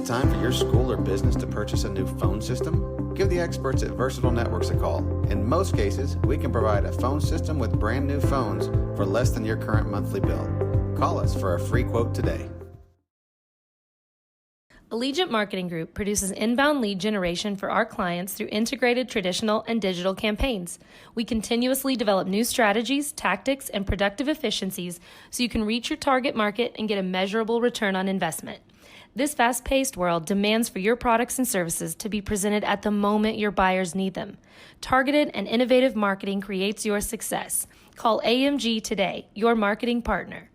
time for your school or business to purchase a new phone system? Give the experts at Versatile Networks a call. In most cases, we can provide a phone system with brand new phones for less than your current monthly bill. Call us for a free quote today. Allegiant Marketing Group produces inbound lead generation for our clients through integrated traditional and digital campaigns. We continuously develop new strategies, tactics, and productive efficiencies so you can reach your target market and get a measurable return on investment. This fast-paced world demands for your products and services to be presented at the moment your buyers need them. Targeted and innovative marketing creates your success. Call AMG today, your marketing partner.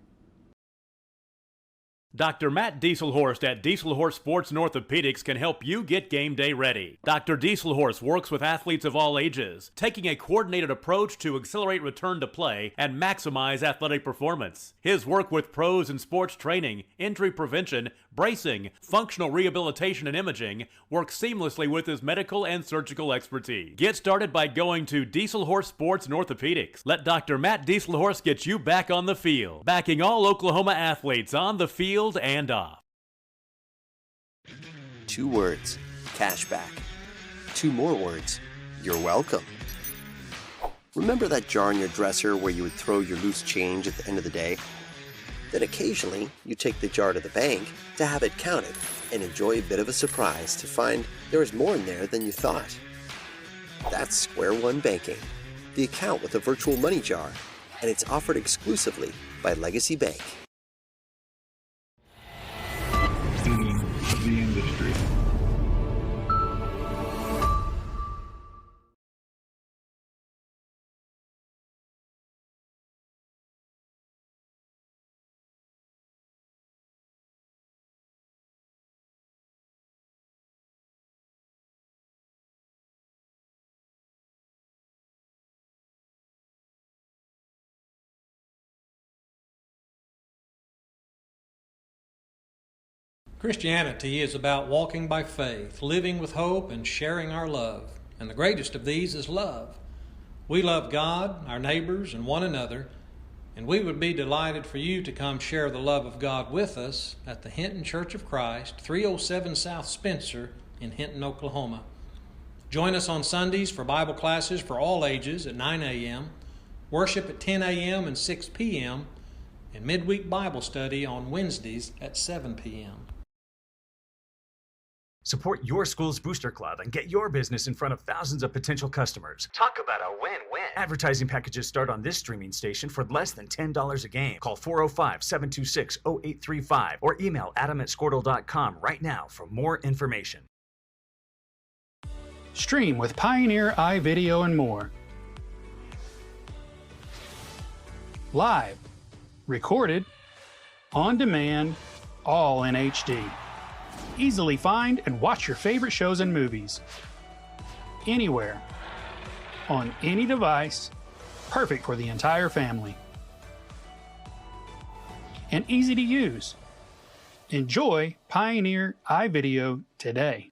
Dr. Matt Dieselhorst at Dieselhorst Sports and Orthopedics can help you get game day ready. Dr. Dieselhorst works with athletes of all ages, taking a coordinated approach to accelerate return to play and maximize athletic performance. His work with pros in sports training, injury prevention, bracing, functional rehabilitation, and imaging works seamlessly with his medical and surgical expertise. Get started by going to Dieselhorst Sports and Orthopedics. Let Dr. Matt Dieselhorst get you back on the field, backing all Oklahoma athletes on the field and off. 2 words, cashback. 2 more words, you're welcome. Remember that jar in your dresser where you would throw your loose change at the end of the day? Then occasionally, you take the jar to the bank to have it counted and enjoy a bit of a surprise to find there is more in there than you thought. That's Square One Banking, the account with a virtual money jar, and it's offered exclusively by Legacy Bank. The industry. Christianity is about walking by faith, living with hope, and sharing our love. And the greatest of these is love. We love God, our neighbors, and one another, and we would be delighted for you to come share the love of God with us at the Hinton Church of Christ, 307 South Spencer in Hinton, Oklahoma. Join us on Sundays for Bible classes for all ages at 9 a.m., worship at 10 a.m. and 6 p.m., and midweek Bible study on Wednesdays at 7 p.m. Support your school's booster club and get your business in front of thousands of potential customers. Talk about a win-win. Advertising packages start on this streaming station for less than $10 a game. Call 405-726-0835 or email adam@squirtle.com right now for more information. Stream with Pioneer iVideo and more. Live, recorded, on demand, all in HD. Easily find and watch your favorite shows and movies. Anywhere. On any device. Perfect for the entire family. And easy to use. Enjoy Pioneer iVideo today.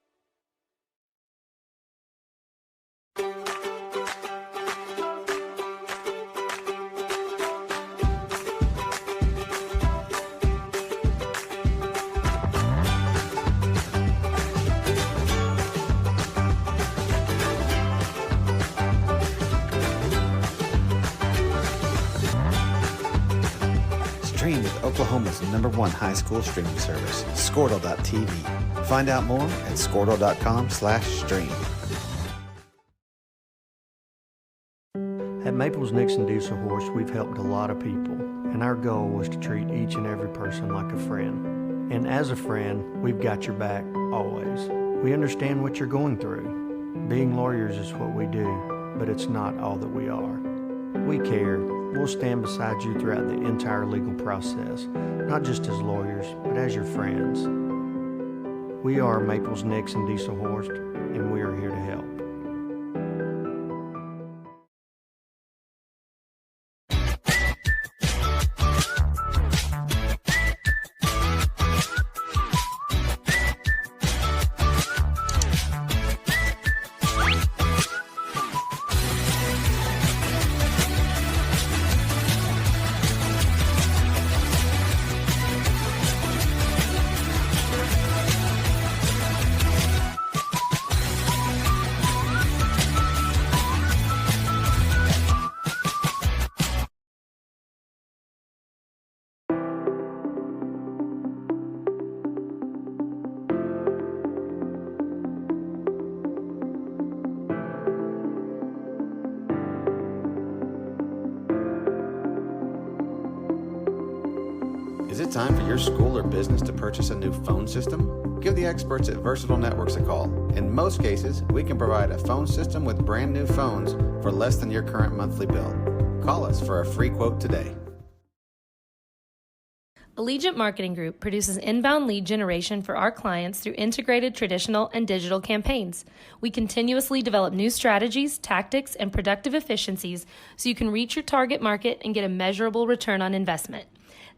Stream with Oklahoma's #1 high school streaming service, Squirtle.tv. Find out more at Squirtle.com/stream. At Maples Nixon Dieselhorst, we've helped a lot of people, and our goal was to treat each and every person like a friend. And as a friend, we've got your back always. We understand what you're going through. Being lawyers is what we do, but it's not all that we are. We care. We'll stand beside you throughout the entire legal process, not just as lawyers, but as your friends. We are Maples Nixon Dieselhorst, and we are here to help. Is it time for your school or business to purchase a new phone system? Give the experts at Versatile Networks a call. In most cases, we can provide a phone system with brand new phones for less than your current monthly bill. Call us for a free quote today. Allegiant Marketing Group produces inbound lead generation for our clients through integrated traditional and digital campaigns. We continuously develop new strategies, tactics, and productive efficiencies so you can reach your target market and get a measurable return on investment.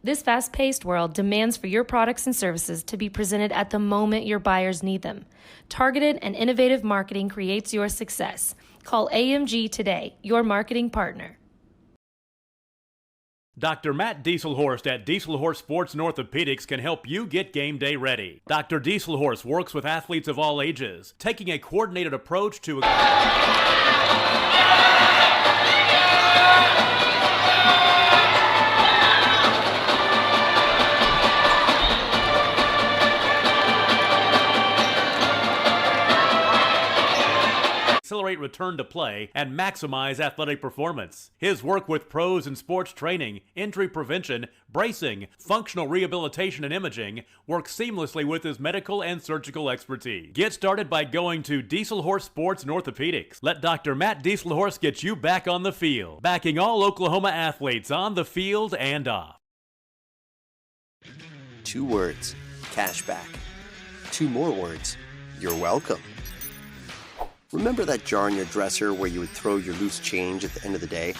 This fast-paced world demands for your products and services to be presented at the moment your buyers need them. Targeted and innovative marketing creates your success. Call AMG today, your marketing partner. Dr. Matt Dieselhorst at Dieselhorst Sports and Orthopedics can help you get game day ready. Dr. Dieselhorst works with athletes of all ages, taking a coordinated approach to accelerate return to play and maximize athletic performance. His work with pros in sports training, injury prevention, bracing, functional rehabilitation, and imaging works seamlessly with his medical and surgical expertise. Get started by going to Dieselhorst Sports and Orthopedics. Let Dr. Matt Dieselhorst get you back on the field, backing all Oklahoma athletes on the field and off. 2 words, cashback. 2 more words, you're welcome. Remember that jar in your dresser where you would throw your loose change at the end of the day?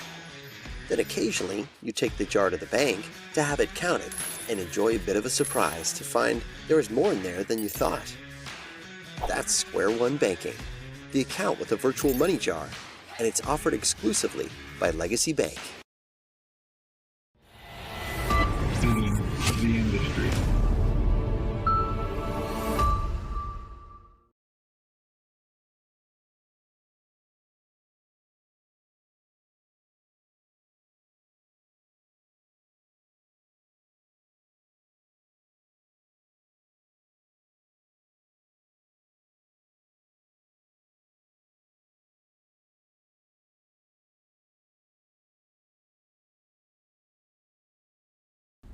Then occasionally, you take the jar to the bank to have it counted and enjoy a bit of a surprise to find there is more in there than you thought. That's Square One Banking, the account with a virtual money jar, and it's offered exclusively by Legacy Bank. The industry.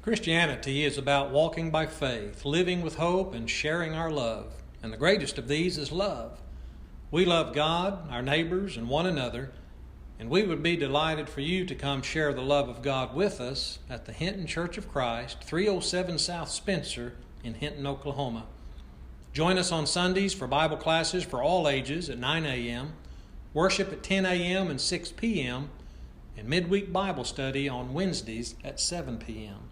Christianity is about walking by faith, living with hope, and sharing our love. And the greatest of these is love. We love God, our neighbors, and one another, and we would be delighted for you to come share the love of God with us at the Hinton Church of Christ, 307 South Spencer in Hinton, Oklahoma. Join us on Sundays for Bible classes for all ages at 9 a.m., worship at 10 a.m. and 6 p.m., and midweek Bible study on Wednesdays at 7 p.m.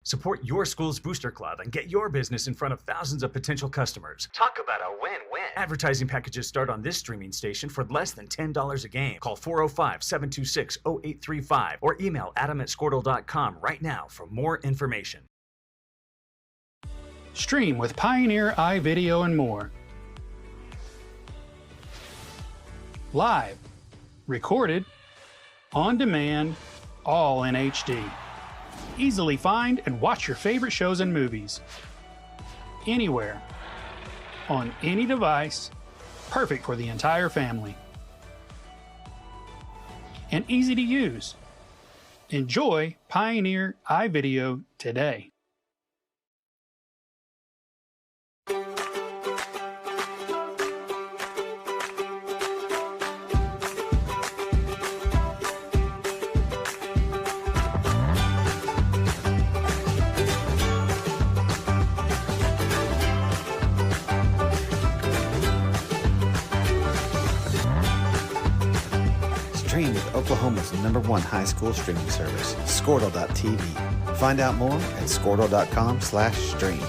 Support your school's booster club and get your business in front of thousands of potential customers. Talk about a win-win. Advertising packages start on this streaming station for less than $10 a game. Call 405-726-0835 or email adam@squirtle.com right now for more information. Stream with Pioneer iVideo and more. Live, recorded, on demand, all in HD. Easily find and watch your favorite shows and movies. Anywhere. On any device. Perfect for the entire family. And easy to use. Enjoy Pioneer iVideo today. Stream with Oklahoma's #1 high school streaming service, Squirtle.tv. Find out more at Squirtle.com/stream.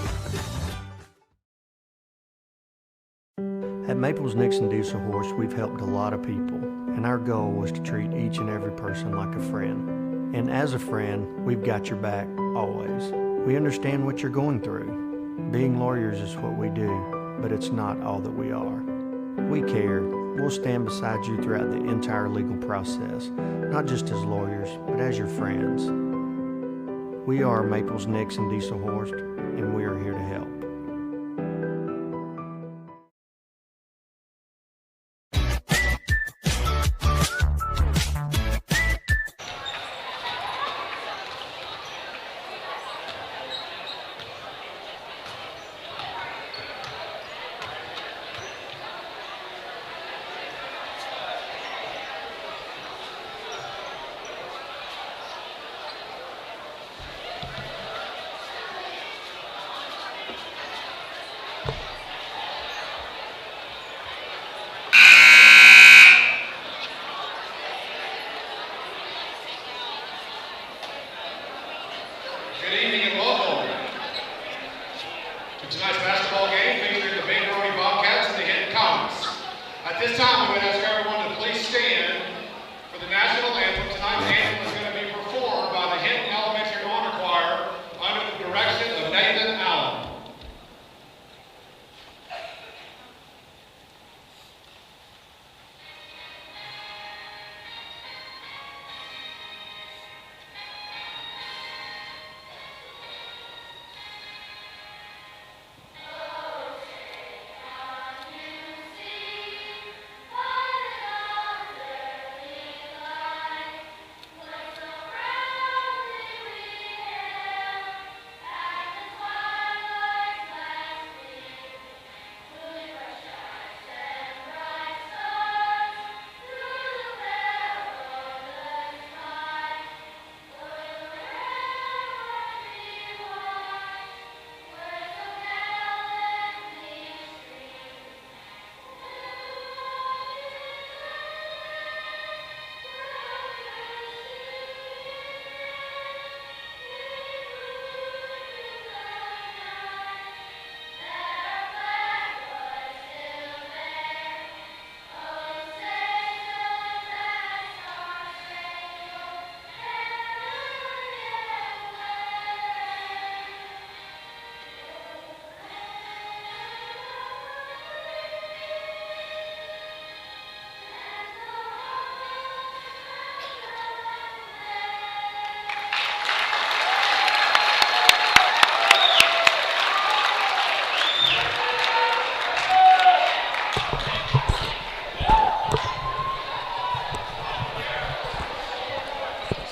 At Maples Nixon Diesel Horse, we've helped a lot of people, and our goal was to treat each and every person like a friend. And as a friend, we've got your back always. We understand what you're going through. Being lawyers is what we do, but it's not all that we are. We care. We'll stand beside you throughout the entire legal process, not just as lawyers, but as your friends. We are Maples Nixon Diesel Horse, and we are here to help.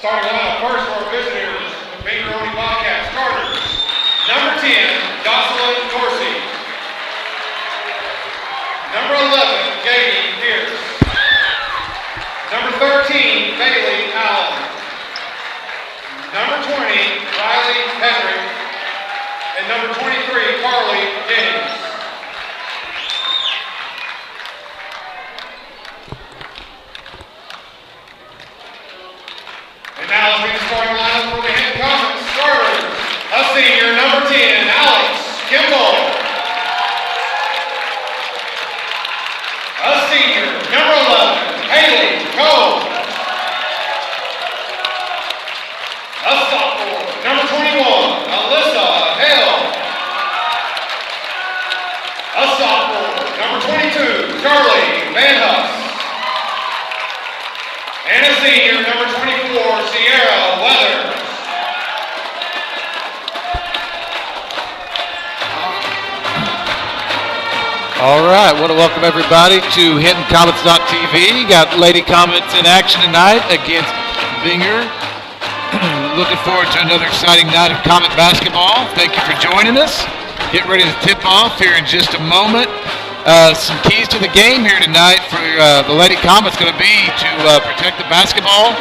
Starting lineup first for our visitors, the Baker Oney Bobcats. Starters, number 10, Jocelyn Dorsey. Number 11, Katie Pierce. Number 13, Bailey Allen. Number 20, Riley Hendrick. And number 23, Carly Jennings. And now let's bring the starting lineup for the Hinton Comets. Starters, a senior, number 10, Alex Kimball. A senior, number 11, Haley Cole. A sophomore, number 21, Alyssa Hale. A sophomore, number 22, Charlie Van Huss. And a senior, number 24, Sierra Weathers. All right, want to welcome everybody to HintonComets.tv. Got Lady Comets in action tonight against Binger. Looking forward to another exciting night of Comet basketball. Thank you for joining us. Get ready to tip off here in just a moment. Some keys to the game here tonight for the Lady Comets going to be to protect the basketball,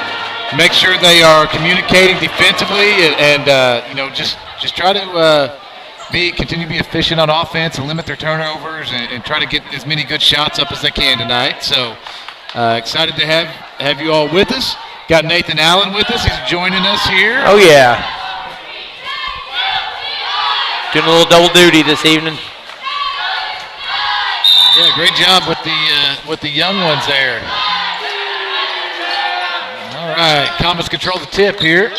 make sure they are communicating defensively, and just try to continue to be efficient on offense and limit their turnovers and try to get as many good shots up as they can tonight. So excited to have you all with us. Got Nathan Allen with us. He's joining us here. Oh yeah, doing a little double duty this evening. Yeah, great job with the young ones there. All right, Comets control the tip here.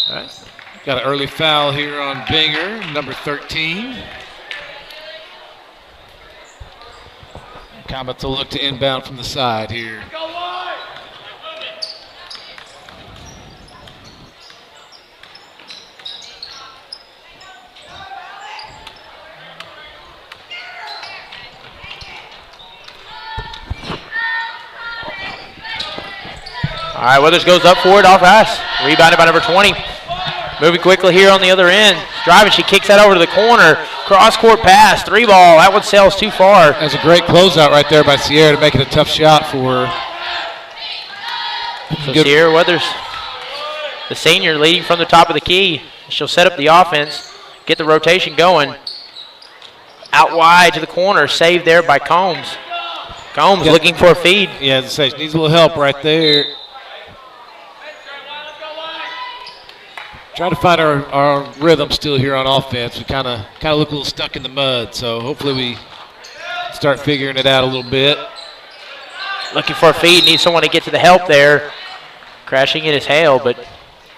All right. Got an early foul here on Binger, number 13. Comets will look to inbound from the side here. All right, Weathers goes up for it off ice. Rebounded by number 20. Moving quickly here on the other end. Driving, she kicks that over to the corner. Cross-court pass, 3-ball. That one sails too far. That's a great closeout right there by Sierra to make it a tough shot for her. So Sierra Weathers, the senior, leading from the top of the key. She'll set up the offense, get the rotation going. Out wide to the corner, saved there by Combs. Combs looking for a feed. Yeah, as I say, she needs a little help right there. Trying to find our rhythm still here on offense. We kind of look a little stuck in the mud, so hopefully we start figuring it out a little bit. Looking for a feed, needs someone to get to the help there. Crashing in is Hale, but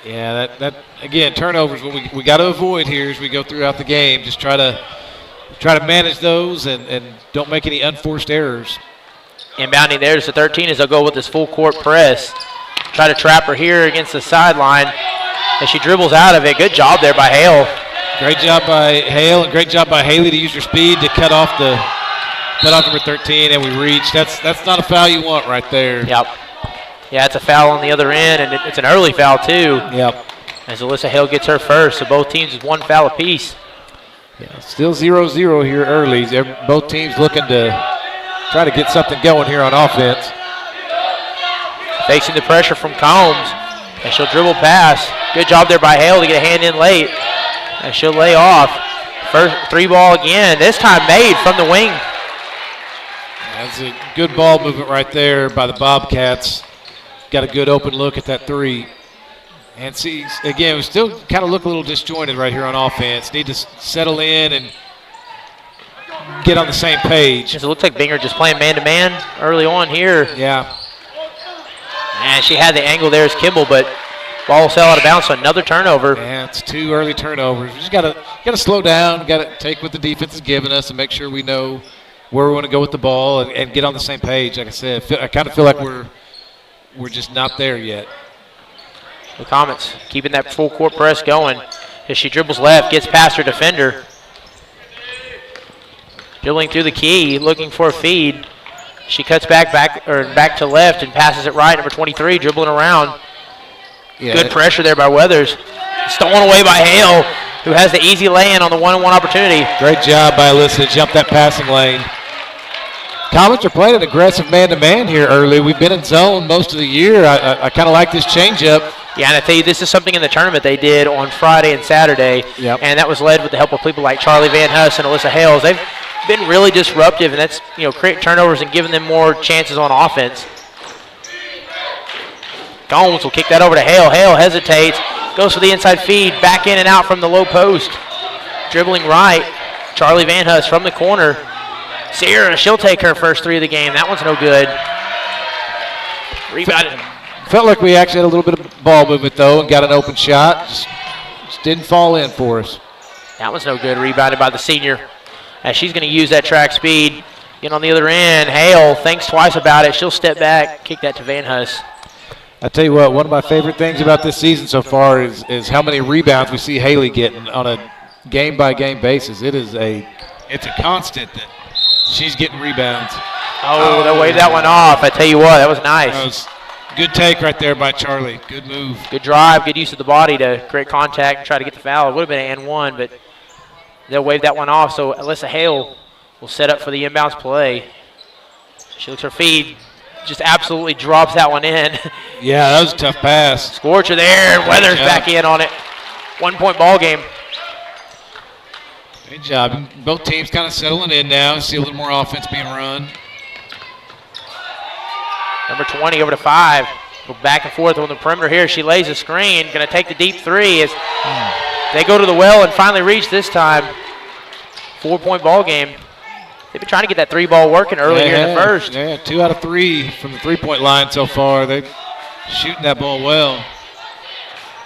yeah, that again, turnovers what we got to avoid here as we go throughout the game. Just try to manage those and don't make any unforced errors. Inbounding there is the 13 as they'll go with this full court press. Try to trap her here against the sideline. As she dribbles out of it. Good job there by Hale. Great job by Hale and great job by Haley to use her speed to cut off number 13, and we reached. That's not a foul you want right there. Yep. Yeah, it's a foul on the other end, and it's an early foul too. Yep. As Alyssa Hale gets her first, so both teams with one foul apiece. Yeah, still 0-0 here early. Both teams looking to try to get something going here on offense. Facing the pressure from Combs, and she'll dribble past. Good job there by Hale to get a hand in late. And she'll lay off. First 3-ball again, this time made from the wing. That's a good ball movement right there by the Bobcats. Got a good open look at that 3. And see, again, we still kind of look a little disjointed right here on offense. Need to settle in and get on the same page. It looks like Binger just playing man-to-man early on here. Yeah. And she had the angle there as Kimball, but ball will sail out of bounds, so another turnover. Yeah, it's 2 early turnovers. We just gotta slow down, gotta take what the defense is giving us and make sure we know where we want to go with the ball and get on the same page. Like I said, I kind of feel like we're just not there yet. The Comets keeping that full court press going as she dribbles left, gets past her defender. Dribbling through the key, looking for a feed. She cuts back to left and passes it right. Number 23 dribbling around. Yeah. Good pressure there by Weathers. Stolen away by Hale, who has the easy lay-in on the one-on-one opportunity. Great job by Alyssa to jump that passing lane. Comets are playing an aggressive man-to-man here early. We've been in zone most of the year. I kind of like this changeup. Yeah, and I tell you, this is something in the tournament they did on Friday and Saturday, and that was led with the help of people like Charlie Van Huss and Alyssa Hales. They've been really disruptive, and that's, create turnovers and giving them more chances on offense. Gomes will kick that over to Hale. Hale hesitates, goes for the inside feed, back in and out from the low post. Dribbling right, Charlie Van Huss from the corner. Sierra, she'll take her first three of the game. That one's no good. Rebounded. Felt like we actually had a little bit of ball movement, though, and got an open shot. Just didn't fall in for us. That one's no good. Rebounded by the senior. As she's going to use that track speed. Get on the other end. Hale thinks twice about it. She'll step back, kick that to Van Huss. I tell you what, one of my favorite things about this season so far is how many rebounds we see Haley getting on a game-by-game basis. It's a constant that she's getting rebounds. Oh, they waved that one off. I tell you what, that was nice. That was good take right there by Charlie. Good move. Good drive, good use of the body to create contact and try to get the foul. It would have been an and one, but they'll wave that one off. So Alyssa Hale will set up for the inbounds play. She looks her feed, just absolutely drops that one in. Yeah, that was a tough pass. Scorcher there, and Weathers back in on it. 1 point ball game. Good job. Both teams kind of settling in now. See a little more offense being run. Number 20 over to 5. Go back and forth on the perimeter here. She lays a screen. Going to take the deep three as they go to the well and finally reach this time. 4 point ball game. They've been trying to get that three ball working early here in the first. Yeah, 2 out of 3 from the 3 point line so far. They're shooting that ball well.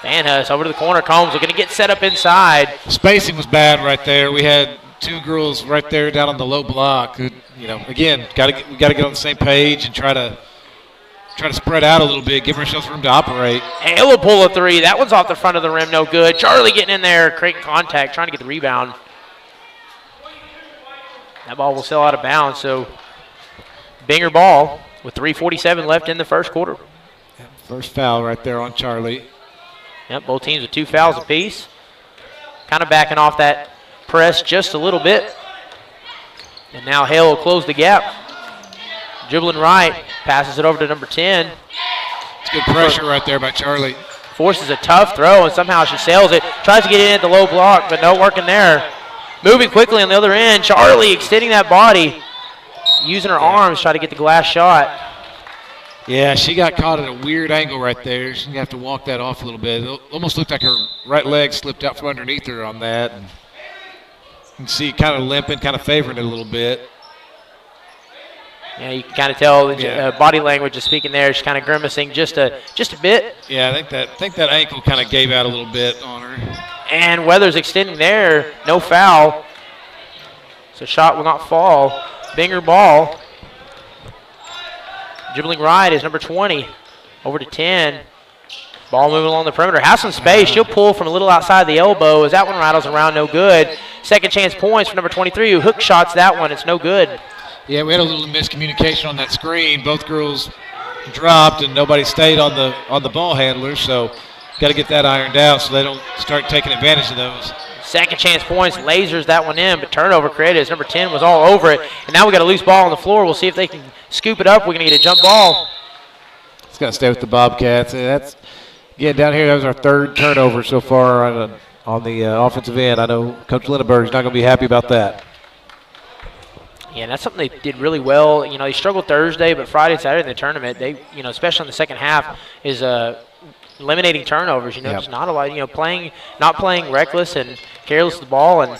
Van Huss over to the corner. Combs are going to get set up inside. Spacing was bad right there. We had 2 girls right there down on the low block. Again, we got to get on the same page and try to spread out a little bit, give ourselves room to operate. Hale will pull a three. That one's off the front of the rim, no good. Charlie getting in there, creating contact, trying to get the rebound. That ball will sail out of bounds, so Binger ball with 3:47 left in the first quarter. First foul right there on Charlie. Yep, both teams with 2 fouls apiece. Kind of backing off that press just a little bit. And now Hale will close the gap. Dribbling right, passes it over to number 10. It's good pressure right there by Charlie. Forces a tough throw, and somehow she sails it. Tries to get in at the low block, but no working there. Moving quickly on the other end, Charlie extending that body, using her arms, try to get the glass shot. Yeah, she got caught at a weird angle right there. She's going to have to walk that off a little bit. It almost looked like her right leg slipped out from underneath her on that. And you can see kind of limping, kind of favoring it a little bit. Yeah, you can kind of tell the body language is speaking there. She's kind of grimacing just a bit. Yeah, I think that ankle kind of gave out a little bit on her. And Weathers extending there, no foul. So shot will not fall. Binger ball. Dribbling right is number 20. Over to 10. Ball moving along the perimeter. Has some space. She'll pull from a little outside the elbow as that one rattles around, no good. Second chance points for number 23 who hook shots that one. It's no good. Yeah, we had a little miscommunication on that screen. Both girls dropped and nobody stayed on the ball handler, so got to get that ironed out so they don't start taking advantage of those. Second chance points, lasers that one in, but turnover created as number 10 was all over it. And now we got a loose ball on the floor. We'll see if they can scoop it up. We're going to get a jump ball. It's got to stay with the Bobcats. That's again down here. That was our 3rd turnover so far on the offensive end. I know Coach Lindenberg's not going to be happy about that. Yeah, and that's something they did really well. You know, they struggled Thursday, but Friday and Saturday in the tournament, they, especially in the second half, is eliminating turnovers. Just not a lot. Not playing reckless and careless with the ball, and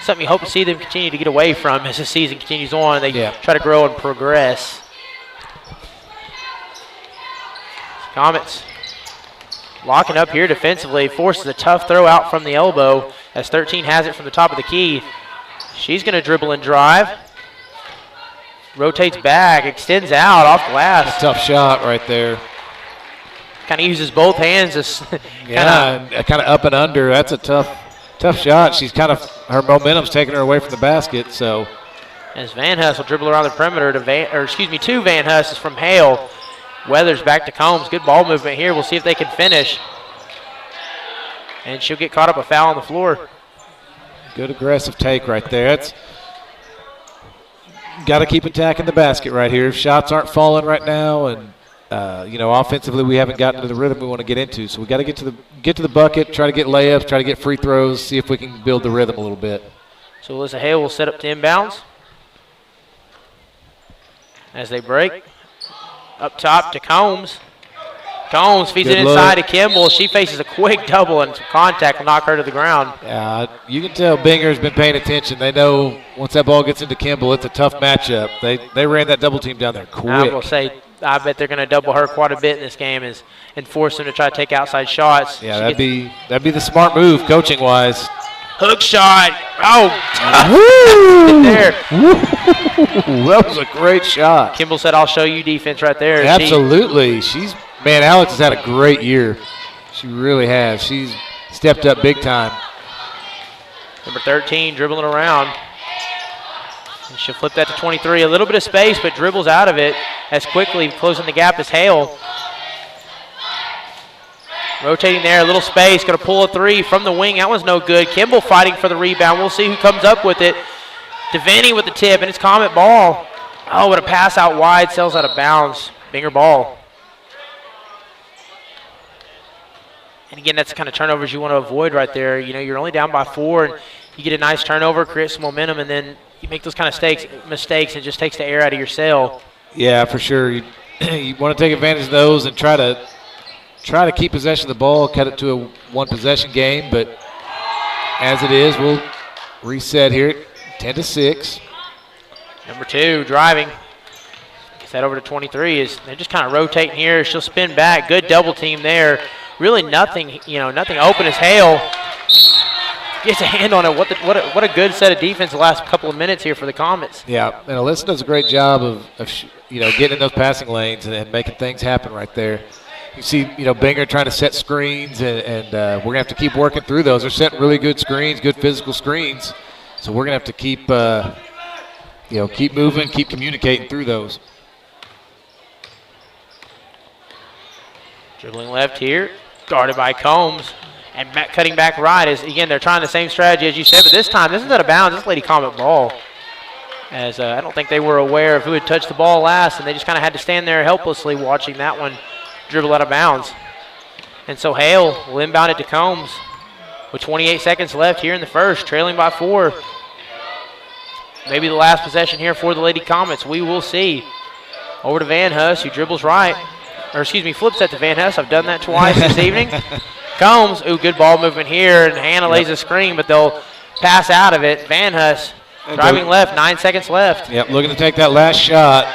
something you hope to see them continue to get away from as the season continues on. They try to grow and progress. Comets locking up here defensively, forces a tough throw out from the elbow as 13 has it from the top of the key. She's going to dribble and drive. Rotates back, extends out off glass. A tough shot right there. Kind of uses both hands. Kind of up and under. That's a tough shot. She's her momentum's taking her away from the basket. So as Van Huss will dribble around the perimeter to Van Huss is from Hale. Weathers back to Combs. Good ball movement here. We'll see if they can finish. And she'll get caught up a foul on the floor. Good aggressive take right there. It's got to keep attacking the basket right here. If shots aren't falling right now, and offensively we haven't gotten to the rhythm we want to get into. So we got to get to the bucket, try to get layups, try to get free throws, see if we can build the rhythm a little bit. So Alyssa Hale will set up to inbounds as they break. Up top to Combs. Combs feeds it inside to Kimball. She faces a quick double, and some contact will knock her to the ground. You can tell Binger's been paying attention. They know once that ball gets into Kimball, it's a tough matchup. They ran that double team down there quick. I will say, I bet they're going to double her quite a bit in this game and force them to try to take outside shots. Yeah, that'd be the smart move coaching-wise. Hook shot. Oh, there. That was a great shot. Kimball said, I'll show you defense right there. Absolutely. Alex has had a great year. She really has. She's stepped up big time. Number 13 dribbling around. And she'll flip that to 23. A little bit of space, but dribbles out of it as quickly closing the gap as Hale. Rotating there, a little space, going to pull a three from the wing. That one's no good. Kimball fighting for the rebound. We'll see who comes up with it. Devaney with the tip, and it's Comet ball. Oh, what a pass out wide, sails out of bounds. Binger ball. And again, that's the kind of turnovers you want to avoid right there. You're only down by 4, and you get a nice turnover, create some momentum, and then you make those kind of mistakes, and it just takes the air out of your sail. Yeah, for sure. You want to take advantage of those and try to keep possession of the ball, cut it to a one-possession game. But as it is, we'll reset here, 10-6. Number 2 driving. Gets that over to 23. They're just kind of rotating here. She'll spin back. Good double team there. Really nothing open as Hale gets a hand on it. What a good set of defense the last couple of minutes here for the Comets. Yeah, and Alyssa does a great job of getting in those passing lanes and making things happen right there. You see, Binger trying to set screens, and we're going to have to keep working through those. They're setting really good screens, good physical screens. So we're going to have to keep moving, keep communicating through those. Dribbling left here, guarded by Combs, and cutting back right is, again, they're trying the same strategy as you said, but this time, this is out of bounds. This Lady Comet ball. As I don't think they were aware of who had touched the ball last, and they just kind of had to stand there helplessly watching that one dribble out of bounds. And so Hale will inbound it to Combs with 28 seconds left here in the first, trailing by 4. Maybe the last possession here for the Lady Comets. We will see. Over to Van Huss, who dribbles right. Flips that to Van Huss. I've done that twice this evening. Combs, good ball movement here, and Hannah lays a screen, but they'll pass out of it. Van Huss driving left, 9 seconds left. Yep, looking to take that last shot.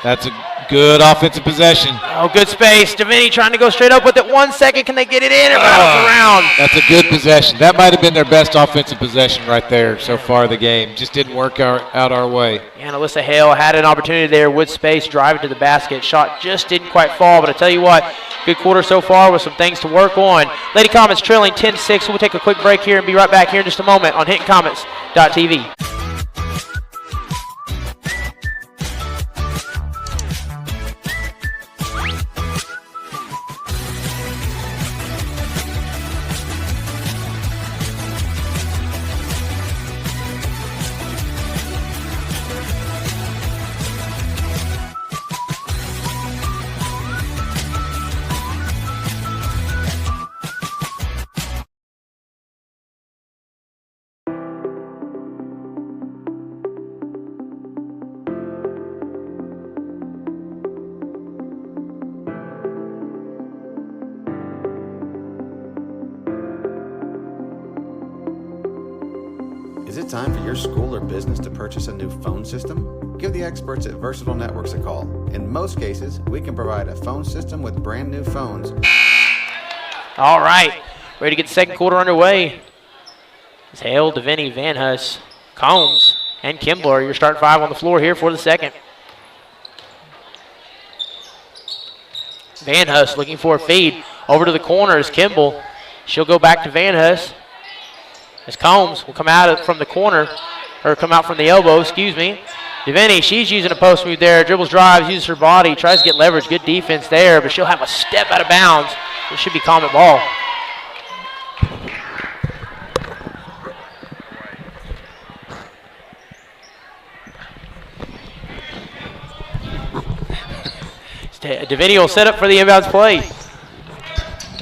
That's a good offensive possession. Oh, good space. Devaney trying to go straight up with it. 1 second. Can they get it in? It rattles around. That's a good possession. That might have been their best offensive possession right there so far of the game. Just didn't work out our way. Yeah, and Alyssa Hale had an opportunity there with space, driving to the basket. Shot just didn't quite fall, but I tell you what, good quarter so far with some things to work on. Lady Comets trailing 10-6. We'll take a quick break here and be right back here in just a moment on HintonComets.tv. Is it time for your school or business to purchase a new phone system? Give the experts at Versatile Networks a call. In most cases, we can provide a phone system with brand new phones. All right, ready to get the second quarter underway. It's Hale, Devaney, Van Huss, Combs, and Kimball are your start 5 on the floor here for the second. Van Huss looking for a feed. Over to the corner is Kimball. She'll go back to Van Huss. As Combs will come out from the corner, or come out from the elbow, excuse me. Devaney, she's using a post move there. Dribbles, drives, uses her body, tries to get leverage. Good defense there, but she'll have a step out of bounds. It should be Comet ball. Devaney will set up for the inbounds play.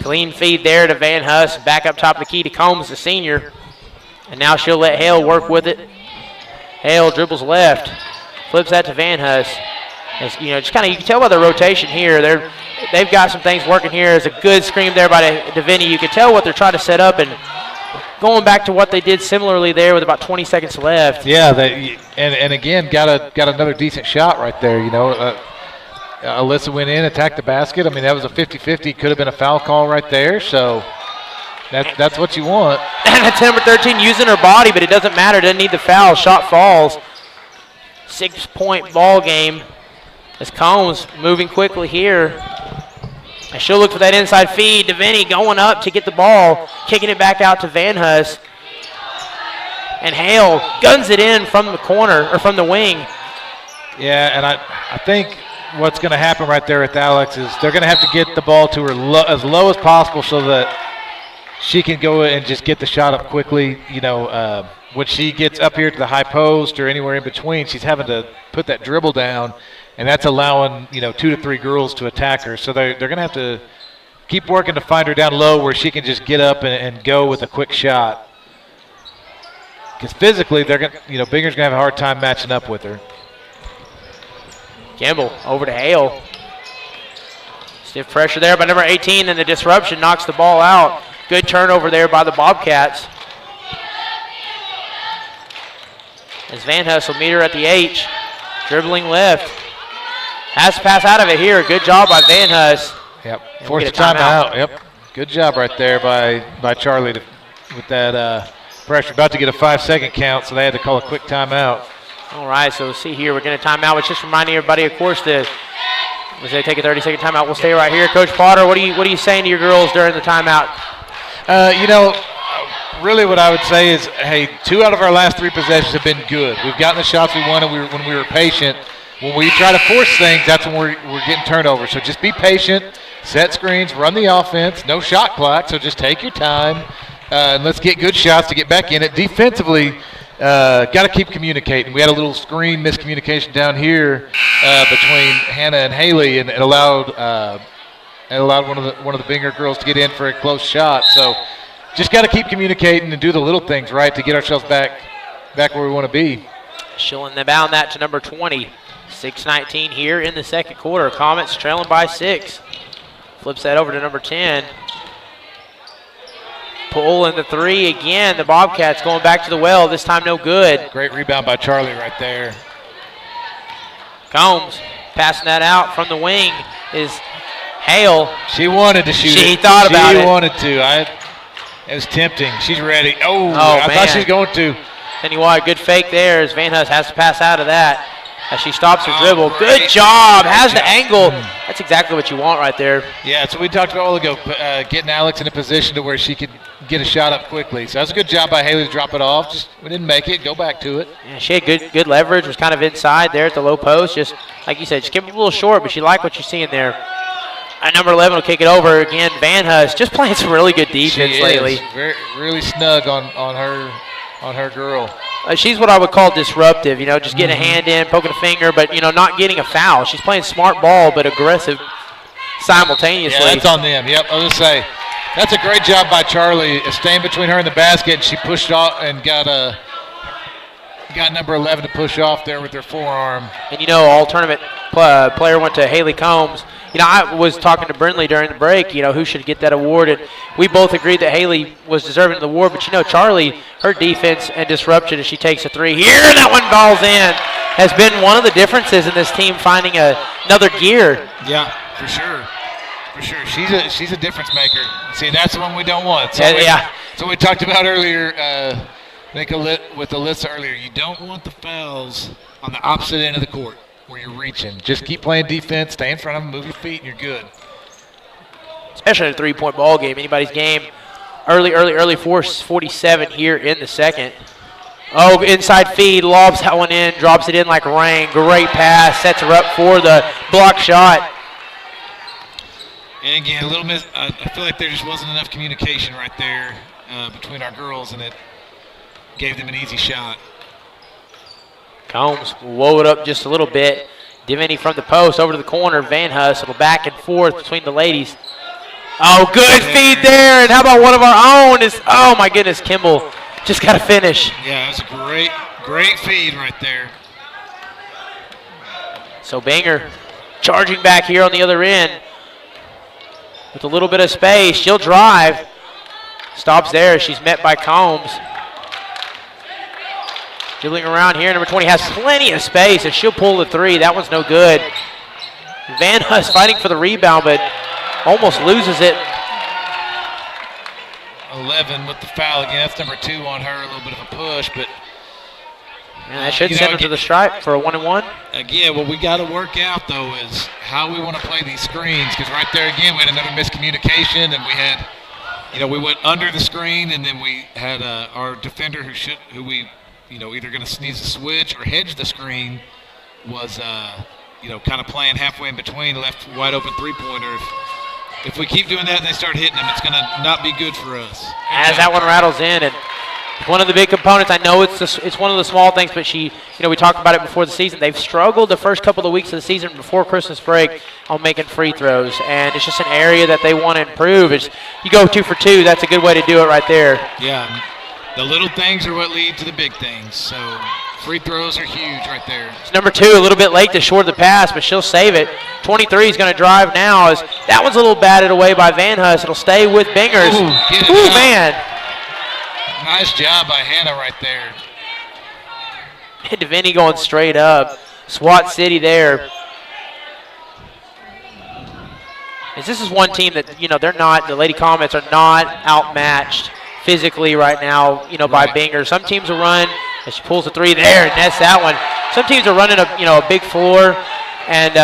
Clean feed there to Van Huss. Back up top of the key to Combs, the senior. And now she'll let Hale work with it. Hale dribbles left. Flips that to Van Huss. As, you know, just kind of, you can tell by the rotation here, they've got some things working here. There's a good screen there by Devaney. You can tell what they're trying to set up, and going back to what they did similarly there with about 20 seconds left. Yeah, and again, got another decent shot right there. You know, Alyssa went in, attacked the basket. I mean, that was a 50-50. Could have been a foul call right there. So that's what you want. That's number 13 using her body, but it doesn't matter. Doesn't need the foul. Shot falls. 6-point ball game. As Combs moving quickly here. And she'll look for that inside feed. Devaney going up to get the ball, kicking it back out to Van Huss. And Hale guns it in from the corner, or from the wing. Yeah, and I think what's going to happen right there with Alex is they're going to have to get the ball to her as low as possible so that she can go and just get the shot up quickly. You know, when she gets up here to the high post or anywhere in between, she's having to put that dribble down, and that's allowing, you know, 2 to 3 girls to attack her. So they're going to have to keep working to find her down low where she can just get up and go with a quick shot. Because physically, they're going, you know, Binger's going to have a hard time matching up with her. Kimball over to Hale. Stiff pressure there by number 18, and the disruption knocks the ball out. Good turnover there by the Bobcats. As Van Huss will meet her at the H. Dribbling left. Has to pass out of it here. Good job by Van Huss. Yep. Forced a timeout. Yep. Good job right there by Charlie with that pressure. About to get a 5-second count, so they had to call a quick timeout. All right, so we'll see here. We're going to timeout, which just reminding everybody, of course, as they take a 30-second timeout, we'll stay right here. Coach Potter, what are you saying to your girls during the timeout? You know, really what I would say is, hey, 2 out of our last 3 possessions have been good. We've gotten the shots we wanted when we were patient. When we try to force things, that's when we're getting turnovers. So just be patient, set screens, run the offense, no shot clock, so just take your time, and let's get good shots to get back in it. Defensively, got to keep communicating. We had a little screen miscommunication down here between Hannah and Haley, and it allowed one of the Binger girls to get in for a close shot. So just got to keep communicating and do the little things right to get ourselves back where we want to be. She'll inbound that to number 20. 6:19 here in the second quarter. Comets trailing by 6. Flips that over to number 10. Pull in the 3 again. The Bobcats going back to the well. This time no good. Great rebound by Charlie right there. Combs passing that out from the wing is Hale. She wanted to shoot. She thought about it. She wanted to. It was tempting. She's ready. Oh I man. thought she was going to. Then you want a good fake there as Van Huss has to pass out of that. As she stops her dribble. Good job. Has the angle. That's exactly what you want right there. Yeah, so we talked about a while ago, getting Alex in a position to where she could get a shot up quickly. So that's a good job by Haley to drop it off. Just we didn't make it. Go back to it. Yeah, she had good leverage. Was kind of inside there at the low post. Just like you said, just kept it a little short, but she liked what you're seeing there. Number 11 will kick it over again. Van Huss just playing some really good defense lately. Really snug on her girl. She's what I would call disruptive, you know, just getting a hand in, poking a finger, but, you know, not getting a foul. She's playing smart ball, but aggressive simultaneously. Yeah, that's on them. Yep, I was going to say, that's a great job by Charlie, staying between her and the basket, and she pushed off and got number 11 to push off there with her forearm. And, you know, all tournament player went to Haley Combs. You know, I was talking to Brindley during the break, you know, who should get that award. And we both agreed that Haley was deserving of the award. But, you know, Charlie, her defense and disruption as she takes a 3 here, and that one falls in, has been one of the differences in this team finding another gear. Yeah, for sure. For sure. She's a difference maker. See, that's the one we don't want. So So we talked about earlier, I think with Alyssa earlier, you don't want the fouls on the opposite end of the court where you're reaching. Just keep playing defense, stay in front of them, move your feet, and you're good. especially in a three-point ball game, anybody's game. Early force 47 here in the second. Oh, inside feed, lobs that one in, drops it in like rain. Great pass, sets her up for the block shot. And again, a little bit, I feel like there just wasn't enough communication right there between our girls, and it gave them an easy shot. Combs will woe it up just a little bit. Devaney from the post over to the corner. Van Hustle back and forth between the ladies. Oh, good feed there. And how about one of our own? Oh, my goodness, Kimball just got to finish. Yeah, it was a great feed right there. So Binger charging back here on the other end with a little bit of space. She'll drive. Stops there. She's met by Combs. Dribbling around here. Number 20 has plenty of space, and she'll pull the three. That one's no good. Van Hus fighting for the rebound, but almost loses it. 11 with the foul again. That's number 2 on her. A little bit of a push, but that should send her to the stripe for a 1-and-1. Again, what we got to work out, though, is how we want to play these screens, because right there, again, we had another miscommunication, and we had, we went under the screen, and then we had our defender who we, either going to needs to switch or hedge the screen was, kind of playing halfway in between, left wide open three-pointer. If we keep doing that and they start hitting them, it's going to not be good for us. As that one rattles in, and one of the big components, I know it's one of the small things, but we talked about it before the season. They've struggled the first couple of weeks of the season before Christmas break on making free throws, and it's just an area that they want to improve. You go 2 for 2, that's a good way to do it right there. Yeah, the little things are what lead to the big things, so free throws are huge right there. It's number 2, a little bit late to short the pass, but she'll save it. 23 is going to drive now. As that one's a little batted away by Van Hus. It'll stay with Bingers. Ooh, man. Nice job by Hannah right there. And Devaney going straight up. SWAT City there. As this is one team that, the Lady Comets are not outmatched physically right now, by Binger. Some teams will run, and she pulls the three there and nets that one. Some teams are running a big floor, and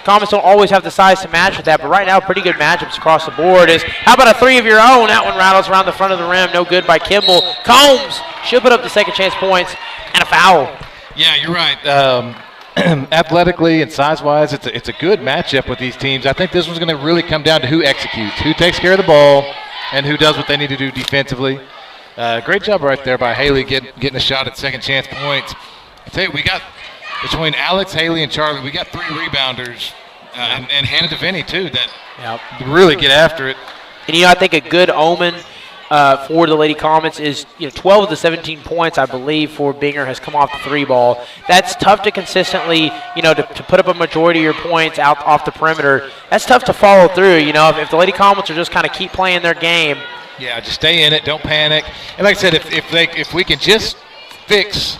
Comets don't always have the size to match with that, but right now pretty good matchups across the board. How about a three of your own? That one rattles around the front of the rim, no good by Kimball. Combs, she'll put up the second chance points, and a foul. Yeah, you're right. Athletically and size-wise, it's a good matchup with these teams. I think this one's going to really come down to who executes, who takes care of the ball, and who does what they need to do defensively. Great job right there by Haley getting a shot at second chance points. I tell you, we got between Alex, Haley, and Charlie, we got 3 rebounders, and Hannah Devaney too, that really get after it. And I think a good omen for the Lady Comets is 12 of the 17 points, I believe, for Binger has come off the 3 ball. That's tough to consistently, to put up a majority of your points out off the perimeter. That's tough to follow through. If the Lady Comets are just kind of keep playing their game. Yeah, just stay in it, don't panic. And like I said, if we can just fix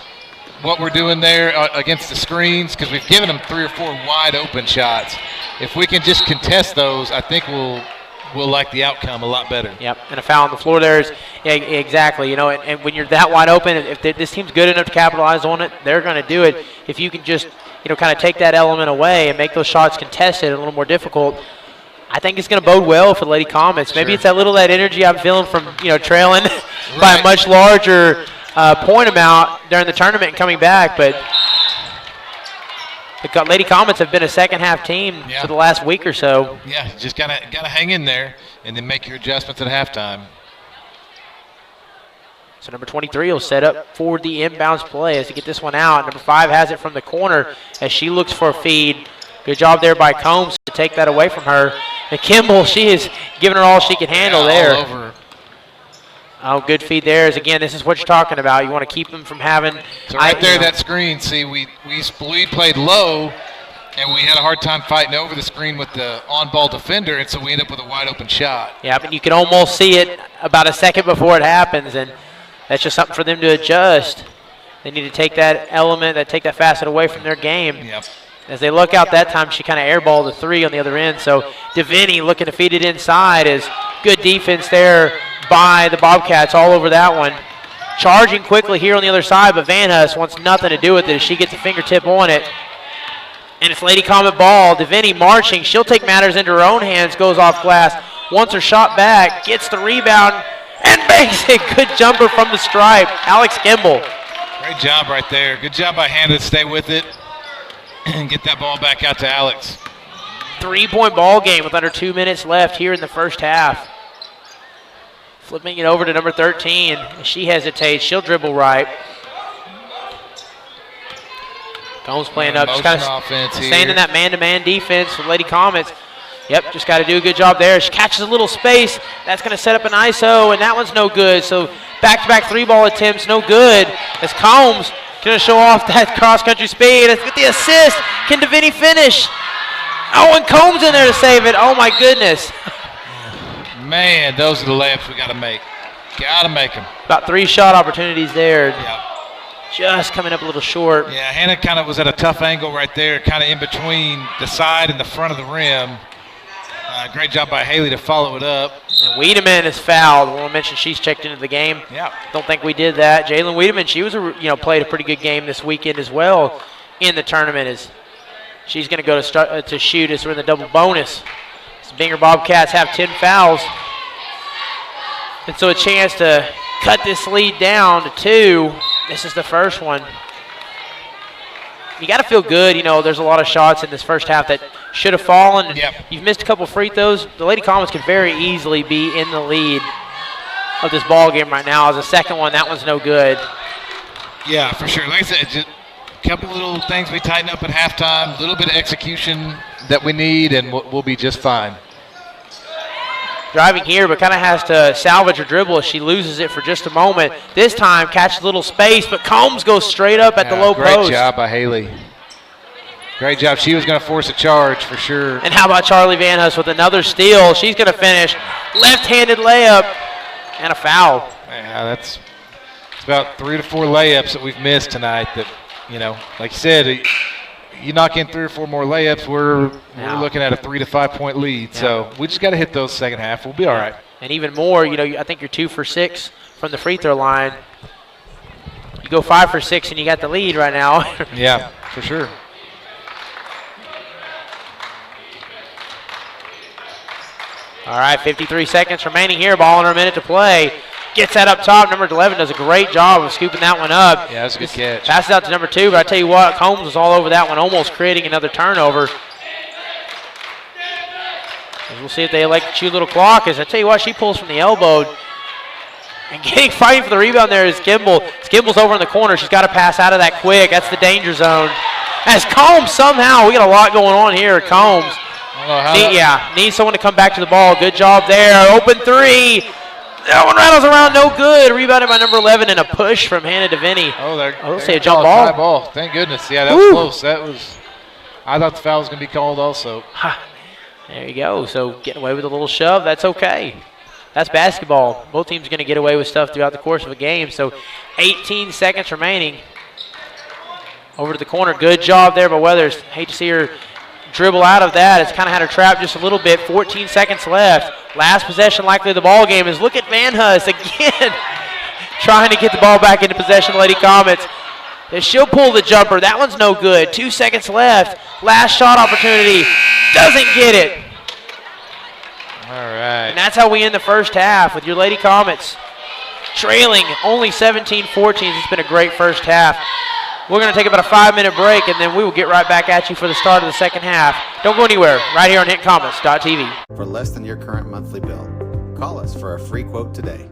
what we're doing there against the screens, because we've given them 3 or 4 wide open shots. If we can just contest those, I think we'll like the outcome a lot better. Yep, and a foul on the floor there is exactly. And when you're that wide open, if this team's good enough to capitalize on it, they're going to do it. If you can just kind of take that element away and make those shots contested a little more difficult, I think it's going to bode well for the Lady Comets. Maybe it's that energy I'm feeling from trailing by a much larger point amount during the tournament and coming back, but the Lady Comets have been a second-half team for the last week or so. Yeah, just gotta hang in there and then make your adjustments at halftime. So number 23 will set up for the inbounds play as he get this one out. Number 5 has it from the corner as she looks for a feed. Good job there by Combs to take that away from her. And Kimball, she is giving her all she can handle there. All over. Oh, good feed there. Again, this is what you're talking about. You want to keep them from having. So right there, that screen. See, we played low, and we had a hard time fighting over the screen with the on-ball defender, and so we ended up with a wide-open shot. Yeah, but you can almost see it about a second before it happens, and that's just something for them to adjust. They need to take that element, take that facet away from their game. Yep. As they look out that time, she kind of airballed the 3 on the other end. So Devaney looking to feed it inside is good defense there by the Bobcats all over that one. Charging quickly here on the other side, but Van Hus wants nothing to do with it as she gets a fingertip on it. And it's Lady Comet ball. Devaney marching. She'll take matters into her own hands, goes off glass. wants her shot back, gets the rebound, and banks it. Good jumper from the stripe. Alex Kimball. Great job right there. Good job by Hannah to stay with it and get that ball back out to Alex. 3-point ball game with under 2 minutes left here in the first half. Flipping it over to number 13. She hesitates. She'll dribble right. Combs playing up. Just kind of staying in that man-to-man defense with Lady Comets. Yep, just got to do a good job there. She catches a little space. That's going to set up an ISO, and that one's no good. So back-to-back 3-ball attempts, no good. As Combs going to show off that cross-country speed. Let's get the assist. Can Deviney finish? Oh, and Combs in there to save it. Oh, my goodness. Man, those are the layups we got to make. Got to make them. About 3 shot opportunities there. Yep. Just coming up a little short. Yeah, Hannah kind of was at a tough angle right there, kind of in between the side and the front of the rim. Great job by Haley to follow it up. And Wiedemann is fouled. I want to mention she's checked into the game. Yeah. Don't think we did that. Jalen Wiedemann, she was played a pretty good game this weekend as well in the tournament. As she's going to go to shoot as we're in the double bonus. Binger Bobcats have 10 fouls. And so a chance to cut this lead down to 2. This is the first one. You got to feel good. There's a lot of shots in this first half that should have fallen. Yep. You've missed a couple free throws. The Lady Comets could very easily be in the lead of this ball game right now. As a second one, that one's no good. Yeah, for sure. Like I said, just a couple little things we tighten up at halftime, a little bit of execution that we need, and we'll be just fine. Driving here, but kind of has to salvage her dribble as she loses it for just a moment. This time, catches a little space, but Combs goes straight up at the low post. Great job by Haley. Great job. She was going to force a charge for sure. And how about Charlie Van Hus with another steal? She's going to finish. Left-handed layup and a foul. Yeah, it's about 3 to 4 layups that we've missed tonight that, like you said, you knock in 3 or 4 more layups, we're looking at a 3 to 5 point lead. Yeah. So we just got to hit those second half. We'll be all right. And even more, I think you're 2 for 6 from the free throw line. You go 5 for 6 and you got the lead right now. Yeah, for sure. All right, 53 seconds remaining here. Ball under a minute to play. Gets that up top. Number 11 does a great job of scooping that one up. Yeah, that's a good catch. Passes out to number 2, but I tell you what, Combs was all over that one, almost creating another turnover. We'll see if they elect to chew a little clock. As I tell you what, she pulls from the elbow. And fighting for the rebound there is Kimball. Kimball's over in the corner. She's got to pass out of that quick. That's the danger zone. As Combs somehow, we got a lot going on here. Combs. Needs someone to come back to the ball. Good job there. Open 3. That one rattles around, no good. Rebounded by number 11 and a push from Hannah Deviney. Let's say a jump ball. High ball. Thank goodness. Yeah, that was close. I thought the foul was going to be called also. There you go. So getting away with a little shove, that's okay. That's basketball. Both teams are going to get away with stuff throughout the course of a game. So 18 seconds remaining. Over to the corner. Good job there by Weathers. Hate to see her dribble out of that. It's kind of had her trapped just a little bit. 14 seconds left. Last possession likely of the ball game is look at Van Hus again. Trying to get the ball back into possession, Lady Comets. And she'll pull the jumper. That one's no good. 2 seconds left. Last shot opportunity. Doesn't get it. All right. And that's how we end the first half with your Lady Comets trailing only 17-14. It's been a great first half. We're going to take about a 5-minute break, and then we will get right back at you for the start of the second half. Don't go anywhere. Right here on HintComets.tv. For less than your current monthly bill, call us for a free quote today.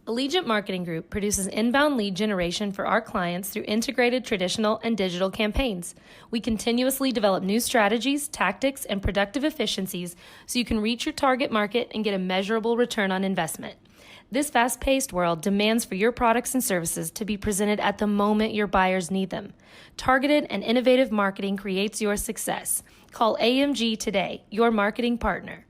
Allegiant Marketing Group produces inbound lead generation for our clients through integrated traditional and digital campaigns. We continuously develop new strategies, tactics, and productive efficiencies so you can reach your target market and get a measurable return on investment. This fast-paced world demands for your products and services to be presented at the moment your buyers need them. Targeted and innovative marketing creates your success. Call AMG today, your marketing partner.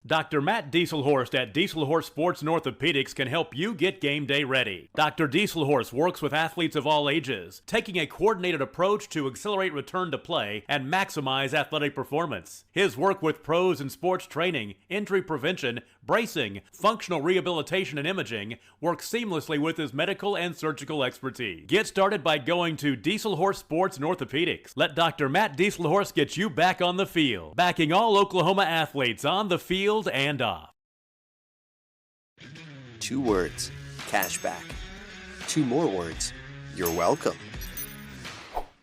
Dr. Matt Dieselhorst at Dieselhorst Sports and Orthopedics can help you get game day ready. Dr. Dieselhorst works with athletes of all ages, taking a coordinated approach to accelerate return to play and maximize athletic performance. His work with pros in sports training, injury prevention, bracing, functional rehabilitation, and imaging works seamlessly with his medical and surgical expertise. Get started by going to Dieselhorst Sports and Orthopedics. Let Dr. Matt Dieselhorst get you back on the field, backing all Oklahoma athletes on the field and off. 2 words, cashback. 2 more words, you're welcome.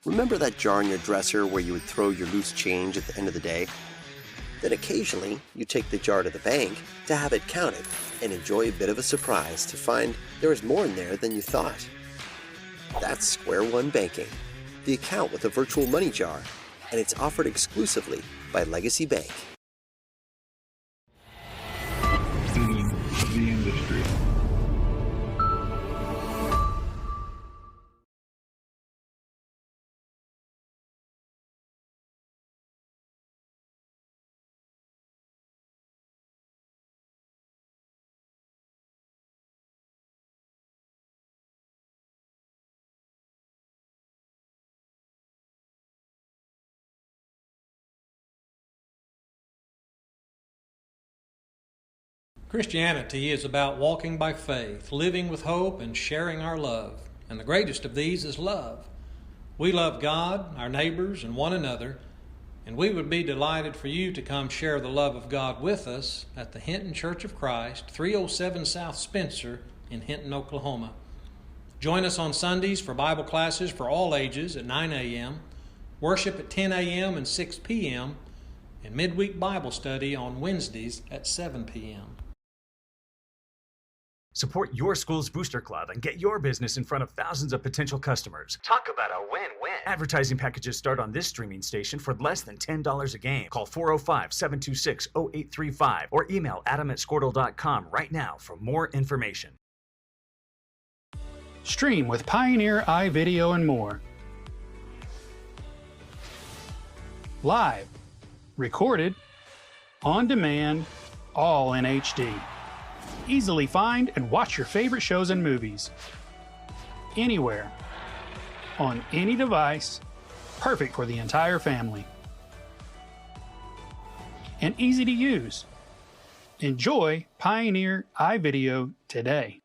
Remember that jar in your dresser where you would throw your loose change at the end of the day? Then occasionally, you take the jar to the bank to have it counted and enjoy a bit of a surprise to find there is more in there than you thought. That's Square One Banking, the account with a virtual money jar, and it's offered exclusively by Legacy Bank. The industry. Christianity is about walking by faith, living with hope, and sharing our love. And the greatest of these is love. We love God, our neighbors, and one another, and we would be delighted for you to come share the love of God with us at the Hinton Church of Christ, 307 South Spencer in Hinton, Oklahoma. Join us on Sundays for Bible classes for all ages at 9 a.m., worship at 10 a.m. and 6 p.m., and midweek Bible study on Wednesdays at 7 p.m. Support your school's booster club and get your business in front of thousands of potential customers. Talk about a win-win. Advertising packages start on this streaming station for less than $10 a game. Call 405-726-0835 or email adam@squirtle.com right now for more information. Stream with Pioneer iVideo and more. Live, recorded, on demand, all in HD. Easily find and watch your favorite shows and movies. Anywhere. On any device. Perfect for the entire family. And easy to use. Enjoy Pioneer iVideo today.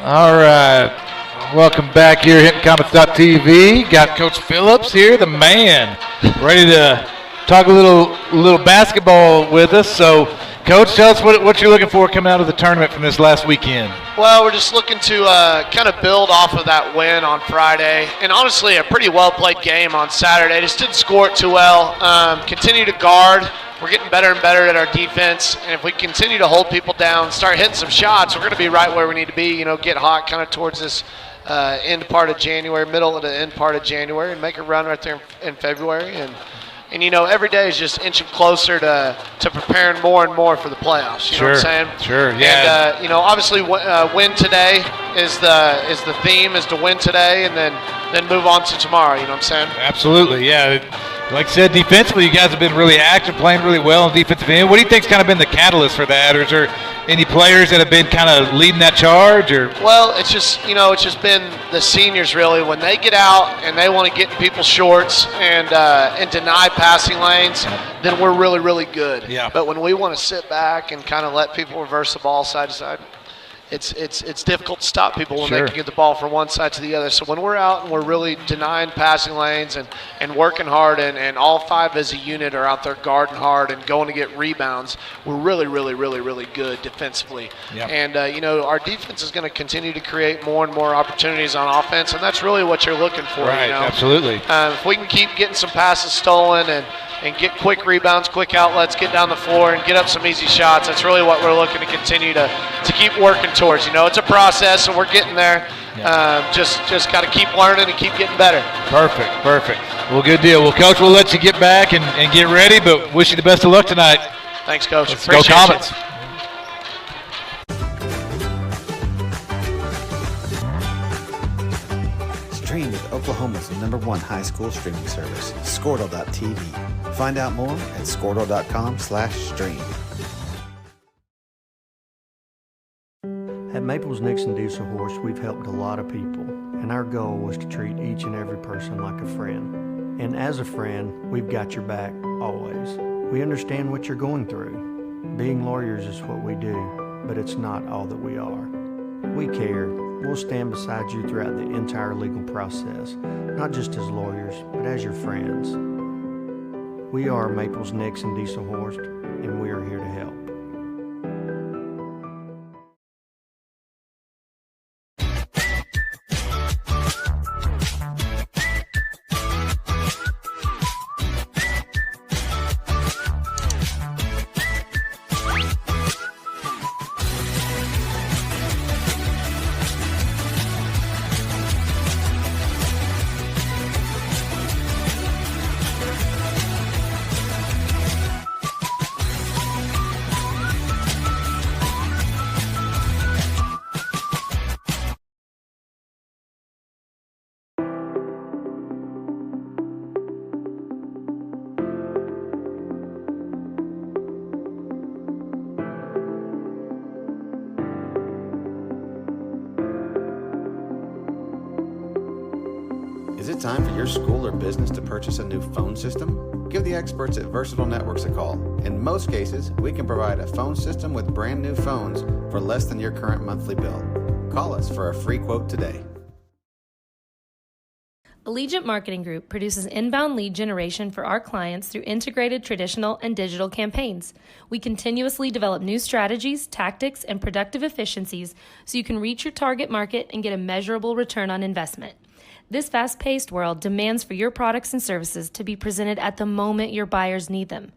All right, welcome back here at HintonComets.tv. Got Coach Phillips here, the man, ready to talk a little basketball with us. So, Coach, tell us what you're looking for coming out of the tournament from this last weekend. Well, we're just looking to kind of build off of that win on Friday, and honestly, a pretty well-played game on Saturday. Just didn't score it too well. Continue to guard. We're getting better and better at our defense, and if we continue to hold people down, start hitting some shots, we're going to be right where we need to be, get hot kind of towards this end part of January, middle of the end part of January, and make a run right there in February. And every day is just inching closer to preparing more and more for the playoffs. You know what I'm saying? Sure, yeah. And, obviously win today is the theme, is to win today and then move on to tomorrow. You know what I'm saying? Absolutely, yeah. Like I said, defensively, you guys have been really active, playing really well on defensive end. What do you think's kind of been the catalyst for that? Or is there any players that have been kind of leading that charge? Or Well, it's just been the seniors really. When they get out and they want to get in people's shorts and deny passing lanes, then we're really, really good. Yeah. But when we want to sit back and kind of let people reverse the ball side to side, it's difficult to stop people when they can get the ball from one side to the other. So when we're out and we're really denying passing lanes and working hard and all five as a unit are out there guarding hard and going to get rebounds, we're really, really, really, really good defensively. Yep. And, our defense is going to continue to create more and more opportunities on offense, and that's really what you're looking for. Right, absolutely. If we can keep getting some passes stolen and get quick rebounds, quick outlets, get down the floor, and get up some easy shots. That's really what we're looking to continue to keep working towards. It's a process, and we're getting there. Just got to keep learning and keep getting better. Perfect. Well, good deal. Well, Coach, we'll let you get back and get ready, but wish you the best of luck tonight. Thanks, Coach. Let's go Comets. Stream with Oklahoma's #1 high school streaming service, Squirtle.tv. Find out more at Squirtle.com/stream. At Maples Nixon Diesel Horse, we've helped a lot of people, and our goal was to treat each and every person like a friend. And as a friend, we've got your back always. We understand what you're going through. Being lawyers is what we do, but it's not all that we are. We care. We'll stand beside you throughout the entire legal process, not just as lawyers, but as your friends. We are Maples Nixon Diesel Horse, and we are here to help. Is it time for your school or business to purchase a new phone system? Give the experts at Versatile Networks a call. In most cases, we can provide a phone system with brand new phones for less than your current monthly bill. Call us for a free quote today. Allegiant Marketing Group produces inbound lead generation for our clients through integrated traditional and digital campaigns. We continuously develop new strategies, tactics, and productive efficiencies so you can reach your target market and get a measurable return on investment. This fast-paced world demands for your products and services to be presented at the moment your buyers need them.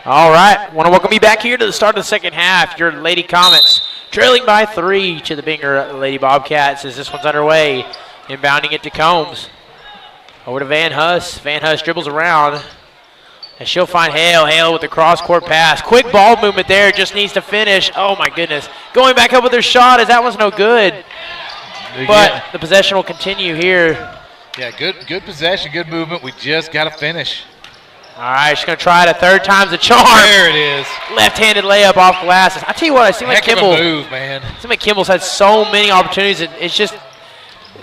All right, want to welcome you back here to the start of the second half. Your Lady Comets trailing by 3 to the Binger Lady Bobcats as this one's underway. Inbounding it to Combs. Over to Van Huss. Van Huss dribbles around. And she'll find Hale. Hale with the cross-court pass. Quick ball movement there. Just needs to finish. Oh, my goodness. Going back up with her shot as that one's no good. But the possession will continue here. Yeah, good possession, good movement. We just got to finish. All right, she's going to try it a third time's a charm. There it is. Left-handed layup off glasses. I tell you what, it seems like Kimball. Heck of a move, man. It seems like Kimball's had so many opportunities. It's just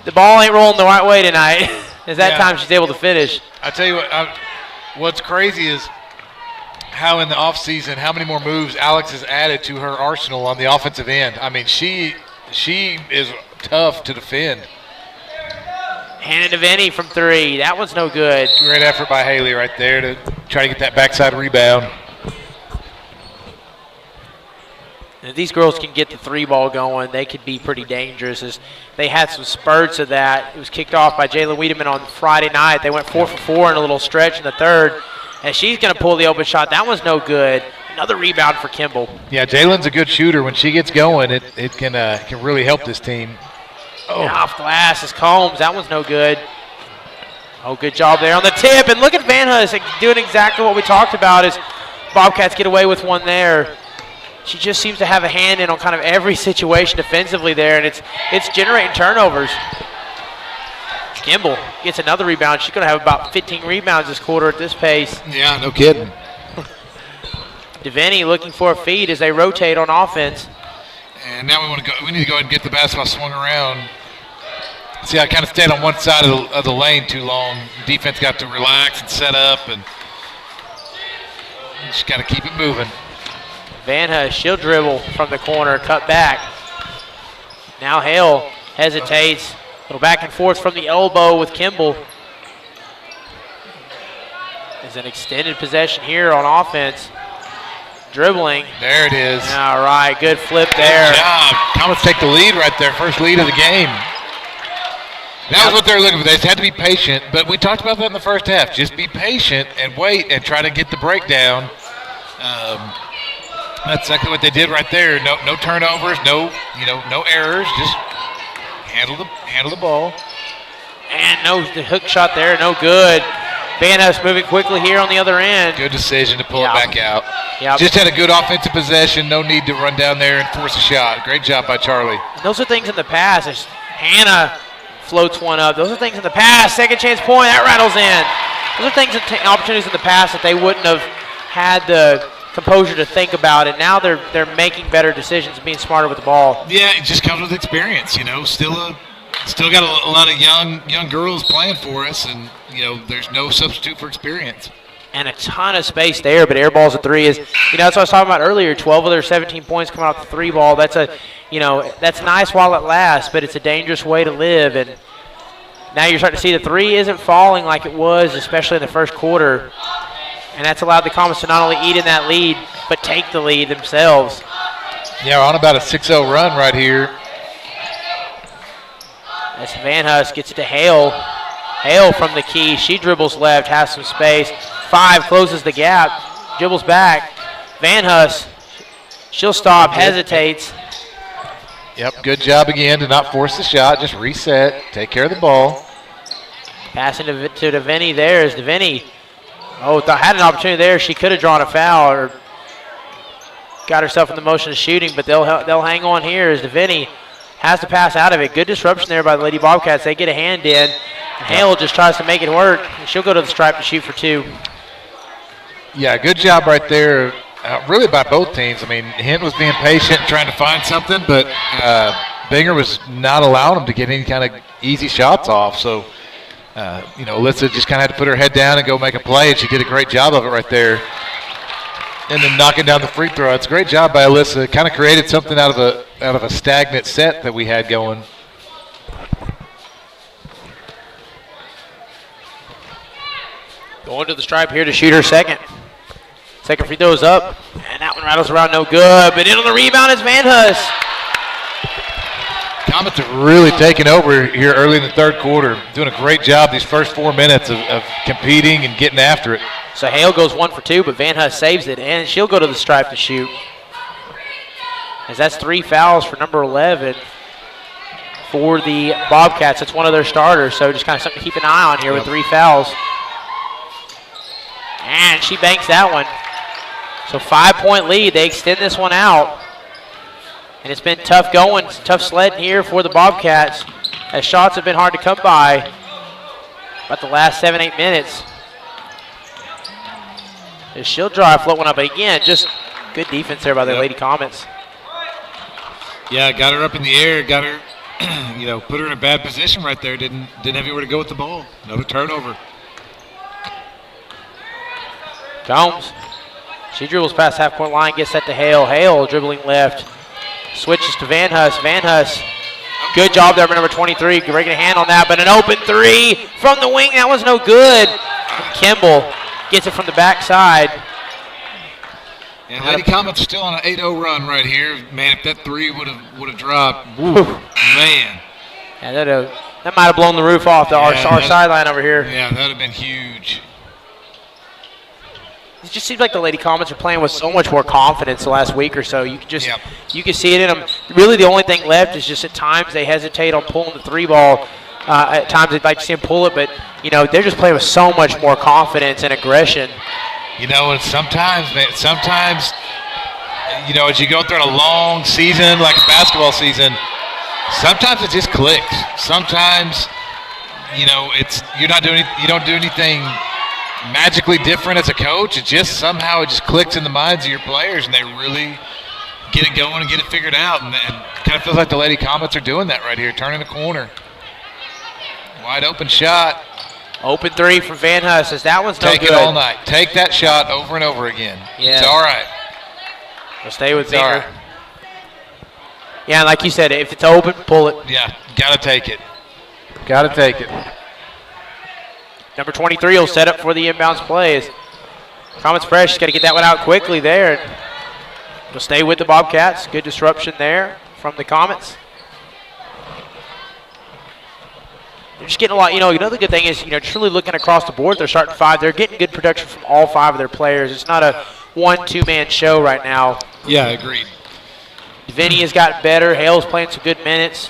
the ball ain't rolling the right way tonight. As that time she's able to finish. I tell you what, what's crazy is how in the offseason, how many more moves Alex has added to her arsenal on the offensive end. I mean, she is tough to defend. Hannah DeVenny from 3. That one's no good. Great effort by Haley right there to try to get that backside rebound. And if these girls can get the 3-ball going, they could be pretty dangerous. As they had some spurts of that. It was kicked off by Jayla Wiedemann on Friday night. They went 4 for 4 in a little stretch in the third. And she's going to pull the open shot. That one's no good. Another rebound for Kimball. Yeah, Jalen's a good shooter. When she gets going, it can really help this team. Oh. And off glass is Combs. That one's no good. Oh, good job there on the tip. And look at Van Huss doing exactly what we talked about as Bobcats get away with one there. She just seems to have a hand in on kind of every situation defensively there, and it's generating turnovers. Kimball gets another rebound. She's going to have about 15 rebounds this quarter at this pace. Yeah, no kidding. DeVenny looking for a feed as they rotate on offense. And now we need to go ahead and get the basketball swung around. See, I kind of stayed on one side of the lane too long. Defense got to relax and set up, and just got to keep it moving. Van Huss, she'll dribble from the corner, cut back. Now Hale hesitates. A little back and forth from the elbow with Kimball. There's an extended possession here on offense. Dribbling. There it is. All right, good flip there. Good job. Comets take the lead right there, first lead of the game. That was what they were looking for. They just had to be patient, but we talked about that in the first half. Just be patient and wait and try to get the breakdown. That's exactly what they did right there. No turnovers, no errors. Just Handle the ball. And the hook shot there, no good. Van Huss moving quickly here on the other end. Good decision to pull it back out. Yeah. Just had a good offensive possession. No need to run down there and force a shot. Great job by Charlie. Those are things in the past. Hannah floats one up. Those are things in the past. Second chance point, that rattles in. Those are things, opportunities in the past that they wouldn't have had the composure to think about, and now they're making better decisions and being smarter with the ball. Yeah, it just comes with experience, you know. Still got a lot of young girls playing for us, and there's no substitute for experience. And a ton of space there, but air balls at three is, that's what I was talking about earlier. 12 of their 17 points coming off the three ball. That's that's nice while it lasts, but it's a dangerous way to live. And now you're starting to see the three isn't falling like it was, especially in the first quarter. And that's allowed the Comets to not only eat in that lead, but take the lead themselves. Yeah, we're on about a 6-0 run right here. As Van Huss gets it to Hale. Hale from the key. She dribbles left, has some space. 5 closes the gap, dribbles back. Van Huss, she'll stop, hesitates. Yep, good job again to not force the shot. Just reset, take care of the ball. Passing to DeVinny there is DeVinny. Had an opportunity there. She could have drawn a foul or got herself in the motion of shooting, but they'll hang on here as DeVinny has to pass out of it. Good disruption there by the Lady Bobcats. They get a hand in. Hale just tries to make it work. She'll go to the stripe to shoot for 2. Yeah, good job right there, really by both teams. I mean, Hinton was being patient and trying to find something, but Binger was not allowing them to get any kind of easy shots off. So, Alyssa just kind of had to put her head down and go make a play, and she did a great job of it right there. And then knocking down the free throw. It's a great job by Alyssa. It kind of created something out of a stagnant set that we had going. Going to the stripe here to shoot her second. Second free throw is up, and that one rattles around, no good. But in on the rebound is Van Huss. Comets have really taken over here early in the third quarter. Doing a great job these first 4 minutes of competing and getting after it. So Hale goes 1 for 2, but Van Huss saves it, and she'll go to the stripe to shoot. As that's 3 fouls for number 11 for the Bobcats. It's one of their starters, so just kind of something to keep an eye on here with 3 fouls. And she banks that one. So 5-point lead. They extend this one out. And it's been tough going, tough sledding here for the Bobcats, as shots have been hard to come by about the last 7-8 minutes. As she'll drive, float one up, but again, just good defense there by the Lady Comets. Yeah, got her up in the air, got her, put her in a bad position right there. Didn't have anywhere to go with the ball. Another turnover. Combs, she dribbles past half-court line, gets that to Hale. Hale dribbling left, switches to Van Huss. Van Huss, good job there by number 23, breaking a hand on that, but an open 3 from the wing, that was no good. Kimball gets it from the backside. And Lady Comets still on an 8-0 run right here. Man, if that 3 would have dropped, man. Yeah, that might have blown the roof off our sideline over here. Yeah, that would have been huge. It just seems like the Lady Comets are playing with so much more confidence the last week or so. You can just you can see it in them. Really, the only thing left is just at times they hesitate on pulling the 3 ball. At times they'd like to see them pull it, but they're just playing with so much more confidence and aggression. And sometimes, man, as you go through a long season, like a basketball season, sometimes it just clicks. Sometimes, you don't do anything magically different as a coach. It just somehow clicks in the minds of your players, and they really get it going and get it figured out. And kind of feels like the Lady Comets are doing that right here, turning the corner. Wide open shot. Open 3 from Van Huss. As that one's no good. Take it all night. Take that shot over and over again. Yeah. It's all right. We'll stay with Binger. Right. Yeah, like you said, if it's open, pull it. Yeah, got to take it. Got to take it. Number 23 will set up for the inbounds plays. Comets press, she's got to get that one out quickly there. We'll stay with the Bobcats. Good disruption there from the Comets. They're just getting a lot. Another good thing is, truly looking across the board, they're starting 5. They're getting good production from all 5 of their players. It's not a 1-2-man show right now. Yeah, agreed. Vinny has gotten better. Hale's playing some good minutes.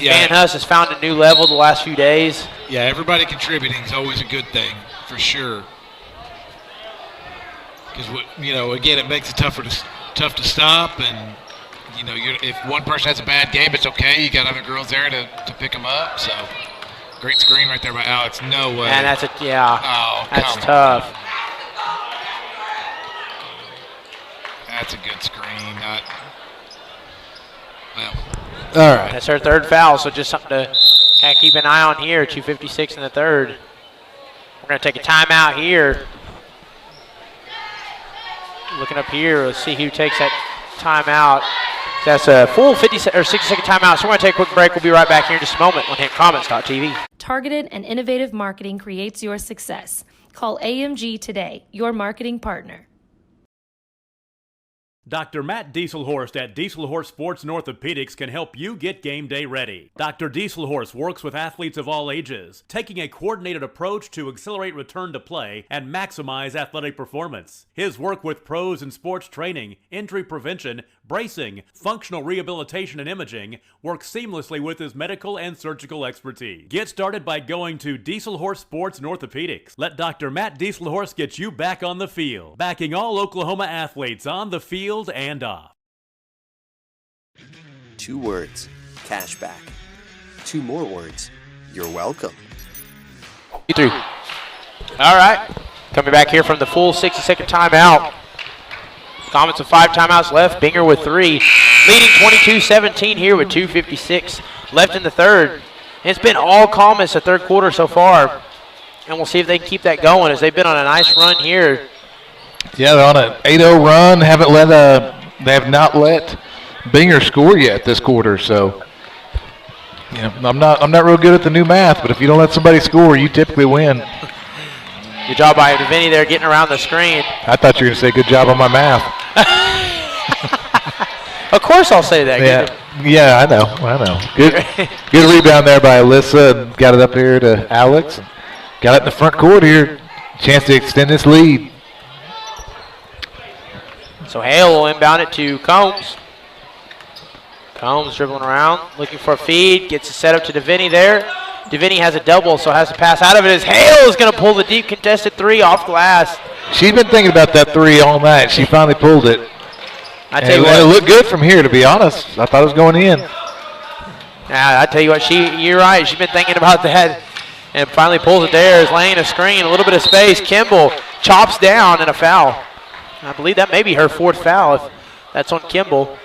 Van Huss has found a new level the last few days. Yeah, everybody contributing is always a good thing, for sure. Because, again, it makes it tough to stop. And, if one person has a bad game, it's okay. You got other girls there to pick them up. So, great screen right there by Alex. No way. And that's Oh, that's tough. That's a good screen. All right. That's her third foul, so just something to kind of keep an eye on here. 2:56 in the third. We're going to take a timeout here. Looking up here, let's see who takes that timeout. That's a full 60-second timeout, so we're going to take a quick break. We'll be right back here in just a moment on HintComments.tv. Targeted and innovative marketing creates your success. Call AMG today, your marketing partner. Dr. Matt Dieselhorst at Dieselhorst Sports and Orthopedics can help you get game day ready. Dr. Dieselhorst works with athletes of all ages, taking a coordinated approach to accelerate return to play and maximize athletic performance. His work with pros in sports training, injury prevention, bracing, functional rehabilitation, and imaging works seamlessly with his medical and surgical expertise. Get started by going to Dieselhorst Sports and Orthopedics. Let Dr. Matt Dieselhorst get you back on the field, backing all Oklahoma athletes on the field and off. 2 words, cash back. 2 more words, you're welcome. All right. Coming back here from the full 60-second timeout. Comets with 5 timeouts left. Binger with 3. Leading 22-17 here with 2:56 left in the third. And it's been all Comets the third quarter so far. And we'll see if they can keep that going as they've been on a nice run here. Yeah, they're on an 8-0 run. They have not let Binger score yet this quarter. So, I'm not real good at the new math, but if you don't let somebody score, you typically win. Good job by Vinny there getting around the screen. I thought you were going to say good job on my math. Of course I'll say that. Yeah, I know. Good rebound there by Alyssa. Got it up here to Alex. Got it in the front court here. Chance to extend this lead. So Hale will inbound it to Combs. Combs dribbling around, looking for a feed. Gets a set up to DeVinny there. DeVinny has a double, so has to pass out of it as Hale is going to pull the deep contested 3 off glass. She's been thinking about that 3 all night. She finally pulled it. I tell you what, it looked good from here, to be honest. I thought it was going in. I tell you what, you're right. She's been thinking about that and finally pulls it there. Is laying a screen, a little bit of space. Kimball chops down and a foul. I believe that may be her 4th foul if that's on Kimball.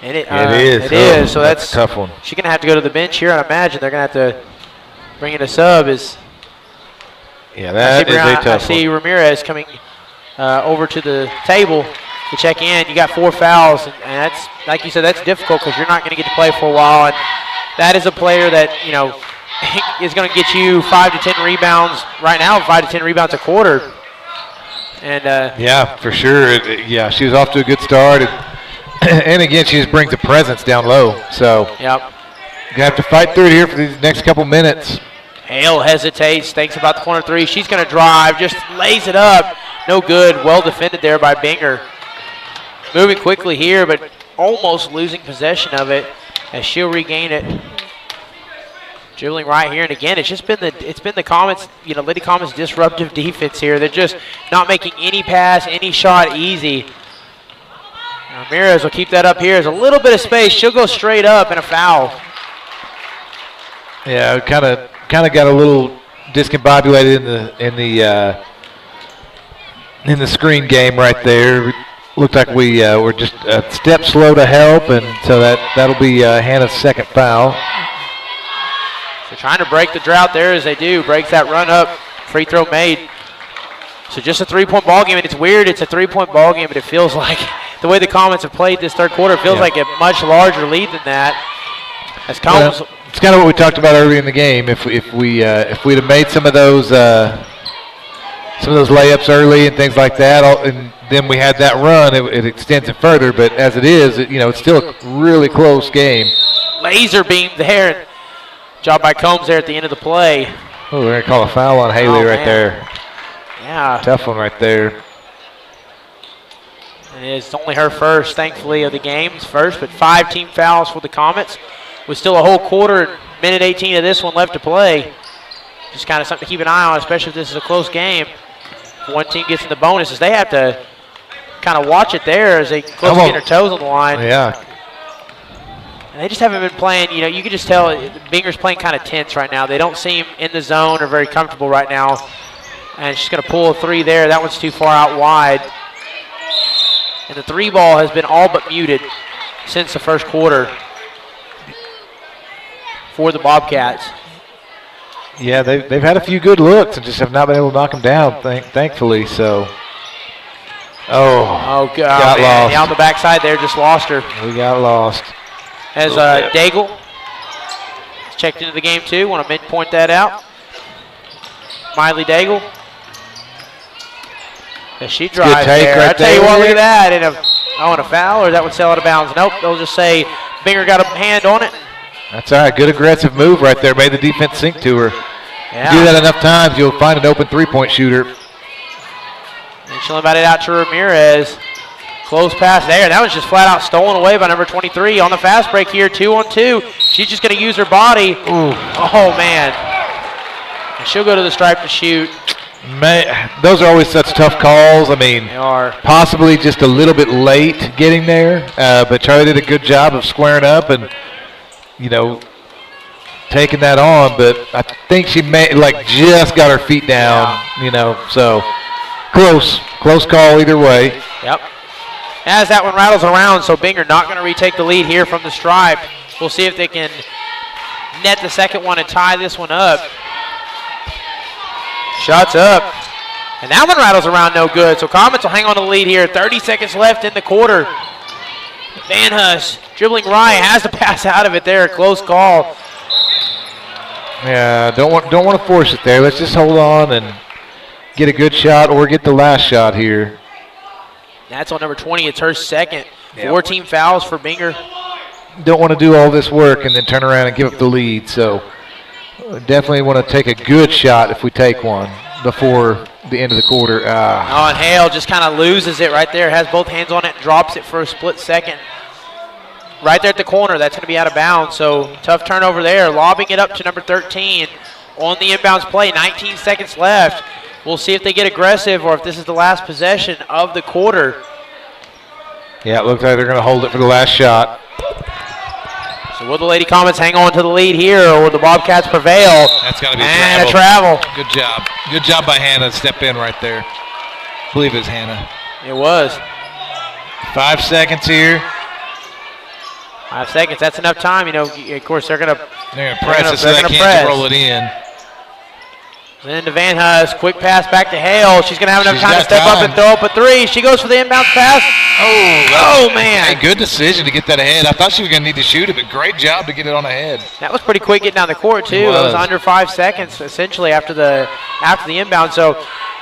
And it is. It is. So that's a tough one. She's going to have to go to the bench here. I imagine they're going to have to bring in a sub. Yeah, that is a tough one. I see Ramirez coming over to the table to check in. You got 4 fouls, and that's, like you said, that's difficult because you're not going to get to play for a while. And that is a player that, is going to get you 5 to 10 rebounds right now, 5 to 10 rebounds a quarter. And yeah, for sure. Yeah, she was off to a good start. And again, she just brings a presence down low. So yep. You have to fight through it here for these next couple minutes. Hale hesitates, thinks about the corner 3. She's going to drive, just lays it up. No good. Well defended there by Binger. Moving quickly here, but almost losing possession of it as she'll regain it. Dribbling right here, and again, it's been the Comets, Lady Comets' disruptive defense here. They're just not making any pass, any shot easy. Ramirez will keep that up here. There's a little bit of space. She'll go straight up and a foul. Yeah, kind of got a little discombobulated in the screen game right there. Looked like we were just a step slow to help, and so that'll be Hannah's 2nd foul. So trying to break the drought there as they do. Breaks that run up. Free throw made. So just a 3-point ball game, and it's weird. It's a 3-point ball game, but it feels like the way the Comets have played this third quarter feels like a much larger lead than that. As Combs, it's kind of what we talked about earlier in the game. If we'd have made some of those layups early and things like that, and then we had that run, it extends it further. But as it is, it's still a really close game. Laser beam there. Job by Combs there at the end of the play. Oh, we're going to call a foul on Haley right there. Yeah. Tough one right there. And it's only her first, thankfully, of the game's first, but 5 team fouls for the Comets with still a whole quarter, minute 18 of this one left to play. Just kind of something to keep an eye on, especially if this is a close game. If one team gets in the bonuses, they have to kind of watch it there as they close to get their toes on the line. Yeah. And they just haven't been playing, you know, you can just tell Binger's playing kind of tense right now. They don't seem in the zone or very comfortable right now. And she's going to pull a 3 there. That one's too far out wide. And the 3 ball has been all but muted since the first quarter for the Bobcats. Yeah, they've had a few good looks and just have not been able to knock them down, thankfully. So, God, got lost. Down the backside there, just lost her. We got lost. As Daigle checked into the game too. Want to point that out. Miley Daigle. As she drives there. Right I tell you what, look at that. And a foul, or that would sail out of bounds. Nope, they'll just say Binger got a hand on it. That's all right. Good aggressive move right there. Made the defense sink to her. Yeah. You do that enough times, you'll find an open 3-point shooter. And she'll invite it out to Ramirez. Close pass there. That was just flat out stolen away by number 23 on the fast break here. 2-on-2. She's just going to use her body. Ooh. Oh, man. And she'll go to the stripe to shoot. Man, those are always such tough calls. I mean, They are. possibly just a little bit late getting there, but Charlie did a good job of squaring up and, you know, taking that on. But I think she just got her feet down, you know, so close call either way. Yep. As that one rattles around, so Binger not going to retake the lead here from the stripe. We'll see if they can net the second one and tie this one up. Shots up. And that one rattles around no good. So Comets will hang on to the lead here. 30 seconds left in the quarter. Van Huss dribbling right, has to pass out of it there. Close call. Yeah, don't want to force it there. Let's just hold on and get a good shot or get the last shot here. That's on number 20. It's her second. 4 team fouls for Binger. Don't want to do all this work and then turn around and give up the lead. So definitely want to take a good shot if we take one before the end of the quarter. Oh, and Hale just kind of loses it right there. Has both hands on it and drops it for a split second. Right there at the corner. That's going to be out of bounds. So tough turnover there. Lobbing it up to number 13 on the inbounds play. 19 seconds left. We'll see if they get aggressive or if this is the last possession of the quarter. Yeah, it looks like they're going to hold it for the last shot. So will the Lady Comets hang on to the lead here, or will the Bobcats prevail? That's got to be a travel. Good job. Good job by Hannah to step in right there. I believe it's Hannah. It was. 5 seconds here. 5 seconds. That's enough time. You know, of course, they're going to press it so they can't roll it in. Then to Van Huss, quick pass back to Hale. She's going to have enough time to step up and throw up a 3. She goes for the inbound pass. Oh man. Hey, good decision to get that ahead. I thought she was going to need to shoot it, but great job to get it on ahead. That was pretty quick getting down the court, too. That was under 5 seconds, essentially, after the inbound. So,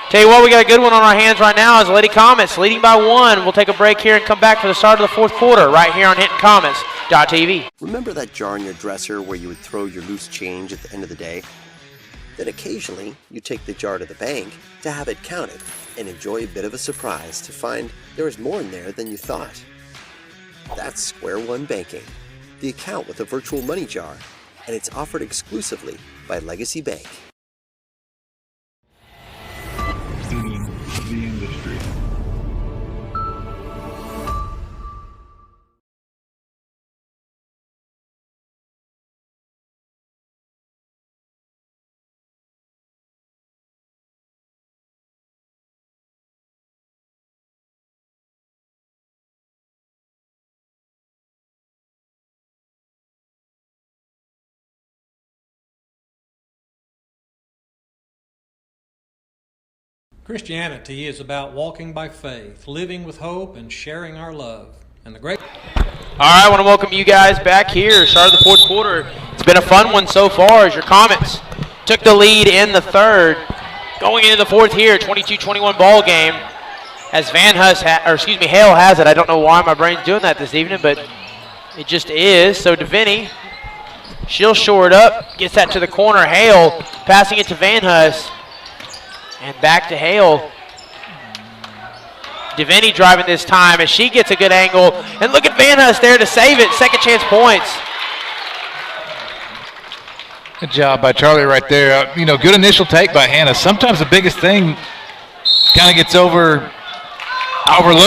tell you what, we got a good one on our hands right now as Lady Comets leading by 1. We'll take a break here and come back for the start of the fourth quarter right here on HintonComets.tv. Remember that jar in your dresser where you would throw your loose change at the end of the day? Then occasionally, you take the jar to the bank to have it counted and enjoy a bit of a surprise to find there is more in there than you thought. That's Square One Banking, the account with a virtual money jar, and it's offered exclusively by Legacy Bank. The industry. Christianity is about walking by faith, living with hope, and sharing our love. And the great. All right, I want to welcome you guys back here. Start of the fourth quarter. It's been a fun one so far as your Comets took the lead in the third. Going into the fourth here, 22-21 ball game. As Hale has it. I don't know why my brain's doing that this evening, but it just is. So DeVinny, she'll shore it up, gets that to the corner. Hale passing it to Van Huss. And back to Hale. Devaney driving this time, and she gets a good angle. And look at Van Hus there to save it. Second chance points. Good job by Charlie right there. Good initial take by Hannah. Sometimes the biggest thing kind of gets overlooked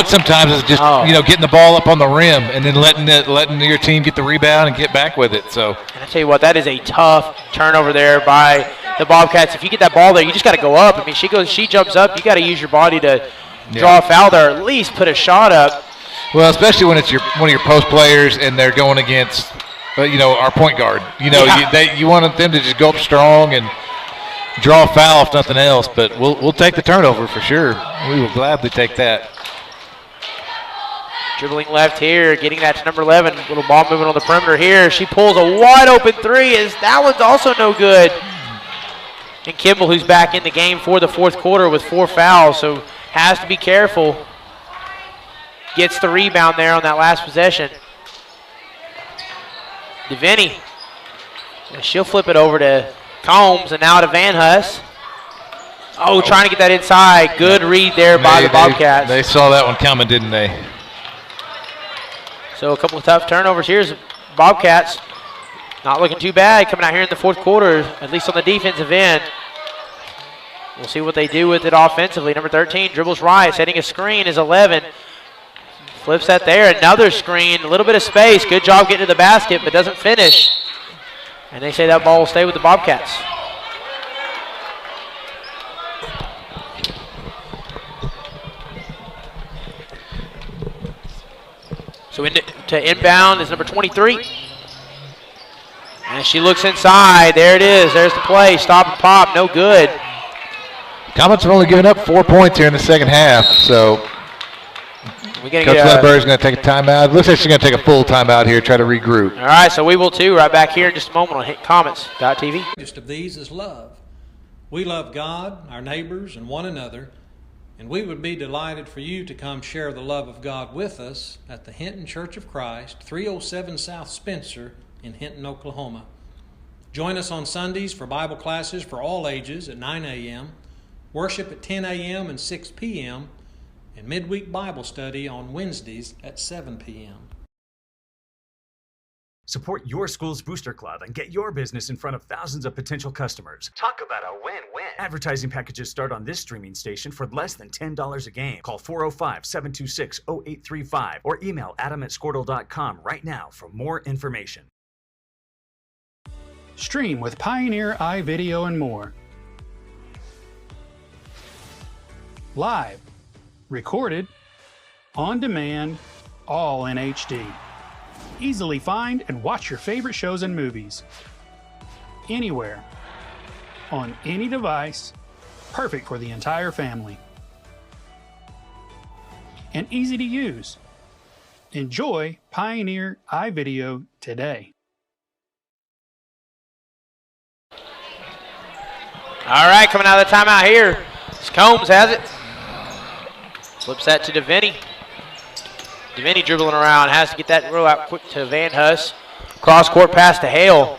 sometimes is just, getting the ball up on the rim and then letting your team get the rebound and get back with it. So, and I tell you what, that is a tough turnover there by the Bobcats. If you get that ball there, you just got to go up. I mean, she jumps up. You got to use your body to draw a foul there, or at least put a shot up. Well, especially when it's one of your post players and they're going against, our point guard. You want them to just go up strong and draw a foul if nothing else. But we'll take the turnover for sure. We will gladly take that. Dribbling left here, getting that to number 11. Little ball movement on the perimeter here. She pulls a wide open three. That one's also no good. And Kimball, who's back in the game for the fourth quarter with 4 fouls, so has to be careful. Gets the rebound there on that last possession. Devaney. She'll flip it over to Combs and now to Van Hus. Oh, trying to get that inside. Good read there by the Bobcats. They saw that one coming, didn't they? So a couple of tough turnovers. Here's Bobcats. Not looking too bad coming out here in the fourth quarter, at least on the defensive end. We'll see what they do with it offensively. Number 13 dribbles right, setting a screen is 11. Flips that there, another screen, a little bit of space. Good job getting to the basket, but doesn't finish. And they say that ball will stay with the Bobcats. So to inbound is number 23. And she looks inside. There it is. There's the play. Stop and pop. No good. Comets have only given up 4 points here in the second half. So Coach Ledberg is going to take a timeout. Looks like she's going to take a full timeout here, try to regroup. All right, so we will too. Right back here in just a moment on Comets.tv. The greatest of these is love. We love God, our neighbors, and one another. And we would be delighted for you to come share the love of God with us at the Hinton Church of Christ, 307 South Spencer in Hinton, Oklahoma. Join us on Sundays for Bible classes for all ages at 9 a.m., worship at 10 a.m. and 6 p.m., and midweek Bible study on Wednesdays at 7 p.m. Support your school's booster club and get your business in front of thousands of potential customers. Talk about a win-win. Advertising packages start on this streaming station for less than $10 a game. Call 405-726-0835 or email adam@squirtle.com right now for more information. Stream with Pioneer iVideo and more. Live, recorded, on demand, all in HD. Easily find and watch your favorite shows and movies. Anywhere. On any device. Perfect for the entire family. And easy to use. Enjoy Pioneer iVideo today. All right, coming out of the timeout here. Combs has it. Flips that to Devaney. Devaney dribbling around, has to get that roll out quick to Van Hus. Cross court pass to Hale.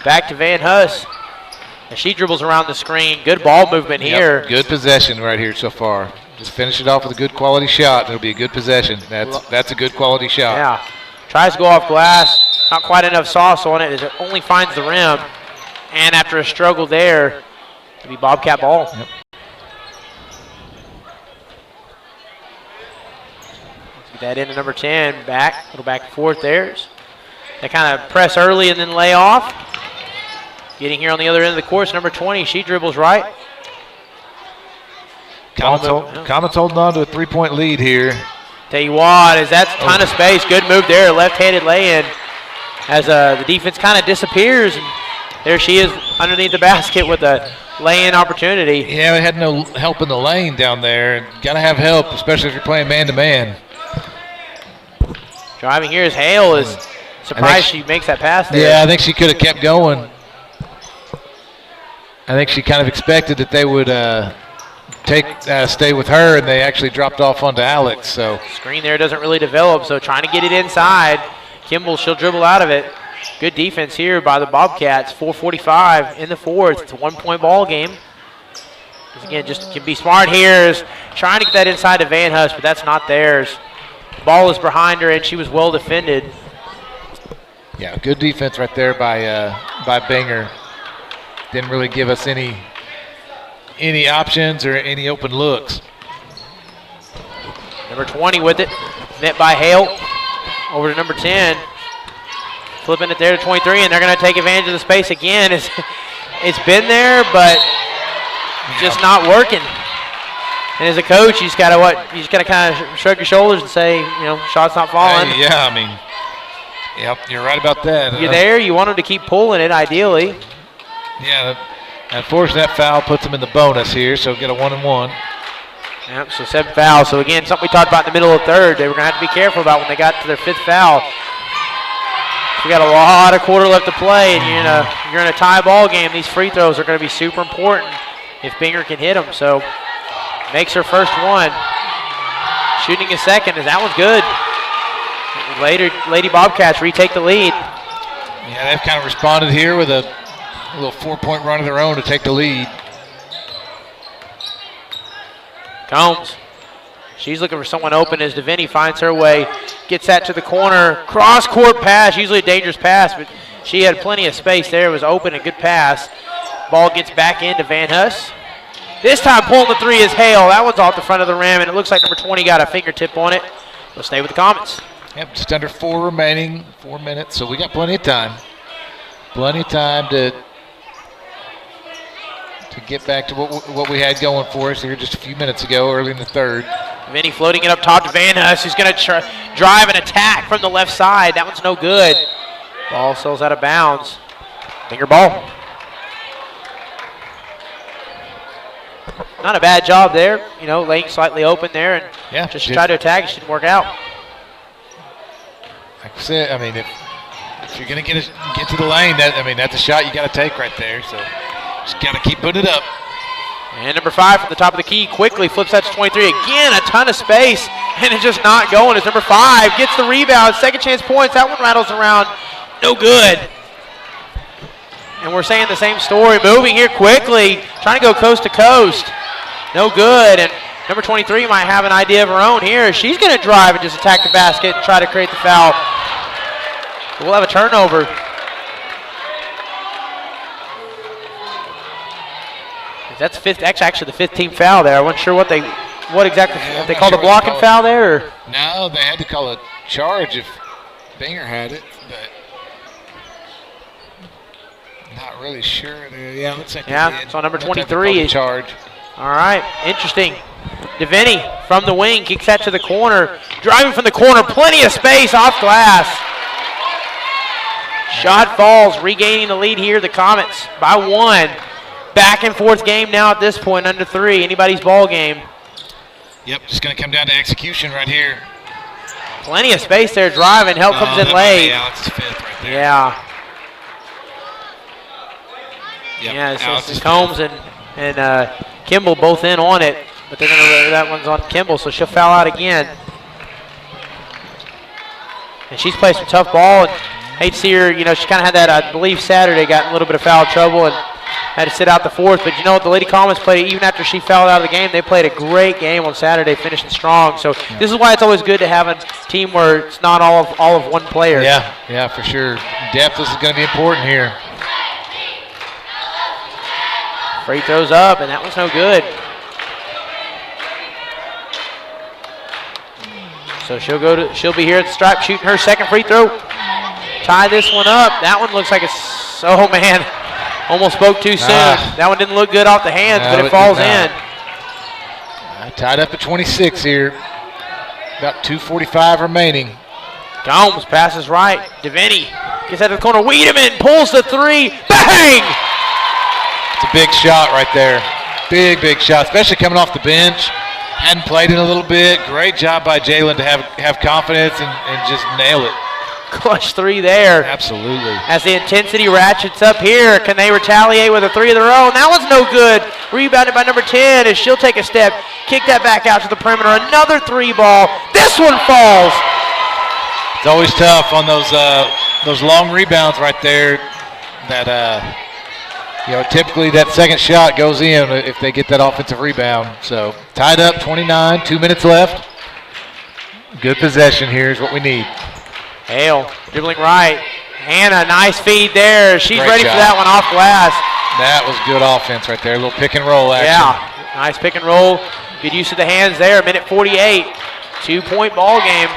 Back to Van Hus. And she dribbles around the screen. Good ball movement here. Good possession right here so far. Just finish it off with a good quality shot. It'll be a good possession. That's a good quality shot. Yeah. Tries to go off glass. Not quite enough sauce on it as it only finds the rim. And after a struggle there, it'll be Bobcat ball. Yep. Get that into number 10. Back, little back and forth there. They kind of press early and then lay off. Getting here on the other end of the course, number 20, she dribbles right. Comets holding on to a 3-point lead here. Tell you what, is that's a ton of space. Good move there, left-handed lay-in. As the defense kind of disappears, and there she is underneath the basket with a lay-in opportunity. Yeah, we had no help in the lane down there. Got to have help, especially if you're playing man-to-man. Driving here is Hale. Is surprised she makes that pass there. Yeah, I think she could have kept going. I think she kind of expected that they would stay with her, and they actually dropped off onto Alex. So screen there doesn't really develop, so trying to get it inside. Kimball, she'll dribble out of it. Good defense here by the Bobcats. 4:45 in the fourth. It's a 1-point ball game. Again, just can be smart here, is trying to get that inside to Van Hus, but that's not theirs. Ball is behind her, and she was well defended. Yeah, good defense right there by Binger. Didn't really give us any options or any open looks. Number 20 with it, net by Hale. Over to number 10. Flipping it there to 23, and they're going to take advantage of the space again. It's been there, but just not working. And as a coach, you just got to kind of shrug your shoulders and say, shot's not falling. Hey, yeah, I mean, yep, you're right about that. You're there. You want them to keep pulling it, ideally. Yeah, unfortunately, that foul puts them in the bonus here, so get a 1-and-1. Yep, so 7 fouls. So, again, something we talked about in the middle of the third, they were going to have to be careful about when they got to their 5th foul. We got a lot of quarter left to play, and you're in a tie ball game. These free throws are going to be super important if Binger can hit them. So, makes her first one. Shooting a second, as that one's good. Later, Lady Bobcats retake the lead. Yeah, they've kind of responded here with a little 4-point run of their own to take the lead. Combs. She's looking for someone open as Devaney finds her way. Gets that to the corner. Cross-court pass. Usually a dangerous pass, but she had plenty of space there. It was open, a good pass. Ball gets back into Van Hus. This time pulling the 3 is Hale. That one's off the front of the rim, and it looks like number 20 got a fingertip on it. We'll stay with the Comets. Yep, just under 4 remaining, 4 minutes, so we got plenty of time. Plenty of time to get back to what we had going for us here just a few minutes ago, early in the third. Vinny floating it up top to Van Hus, who's going to drive an attack from the left side. That one's no good. Ball sails out of bounds. Finger ball. Not a bad job there, laying slightly open there, and just tried to attack. It didn't work out. Like I said, I mean, if you're going to get to the lane, that's a shot you got to take right there. So just got to keep putting it up. And number 5 from the top of the key quickly flips that to 23. Again, a ton of space, and it's just not going. As number 5 gets the rebound, second chance points. That one rattles around, no good. And we're saying the same story. Moving here quickly, trying to go coast to coast. No good. And number 23 might have an idea of her own here. She's going to drive and just attack the basket and try to create the foul. We'll have a turnover. That's actually the 15th foul there. I wasn't sure what exactly if they called a blocking foul there. Or? No, they had to call a charge if Binger had it, but not really sure. Yeah, looks like so number 23 charge. All right, interesting. Devaney from the wing kicks that to the corner, driving from the corner, plenty of space off glass. Shot falls, regaining the lead here. The Comets by 1. Back and forth game now at this point, under 3. Anybody's ball game. Yep, just going to come down to execution right here. Plenty of space there, driving. Help comes in late. Alex's 5th right there. Yeah. Yep, So Combs and Kimball both in on it, but they're gonna that one's on Kimball, so she'll foul out again. And she's played some tough ball. And hate to see her. She kind of had that. I believe Saturday got in a little bit of foul trouble and had to sit out the 4th, but what? The Lady Comets played, even after she fouled out of the game, they played a great game on Saturday, finishing strong. So this is why it's always good to have a team where it's not all of one player. Yeah, for sure. Depth is going to be important here. Free throws up, and that one's no good. So she'll be here at the stripe, shooting her second free throw. Tie this one up. That one looks like it's, oh man. Almost spoke too soon. That one didn't look good off the hands, but it falls in. Tied up at 26 here. About 2:45 remaining. Combs passes right. Devaney gets out of the corner. Wiedemann pulls the 3. Bang! It's a big shot right there. Big shot, especially coming off the bench. Hadn't played in a little bit. Great job by Jalen to have confidence and just nail it. Clutch 3 there. Absolutely. As the intensity ratchets up here, can they retaliate with a 3 of their own? That one's no good. Rebounded by number 10 as she'll take a step, kick that back out to the perimeter. Another 3 ball. This one falls. It's always tough on those long rebounds right there. That typically that second shot goes in if they get that offensive rebound. So tied up, 29, 2 minutes left. Good possession here is what we need. Hale dribbling right. Hannah, nice feed there. She's Great ready shot. for that one off glass. That was good offense right there. A little pick and roll action. Yeah, nice pick and roll. Good use of the hands there. Minute 48. 2-point ball game.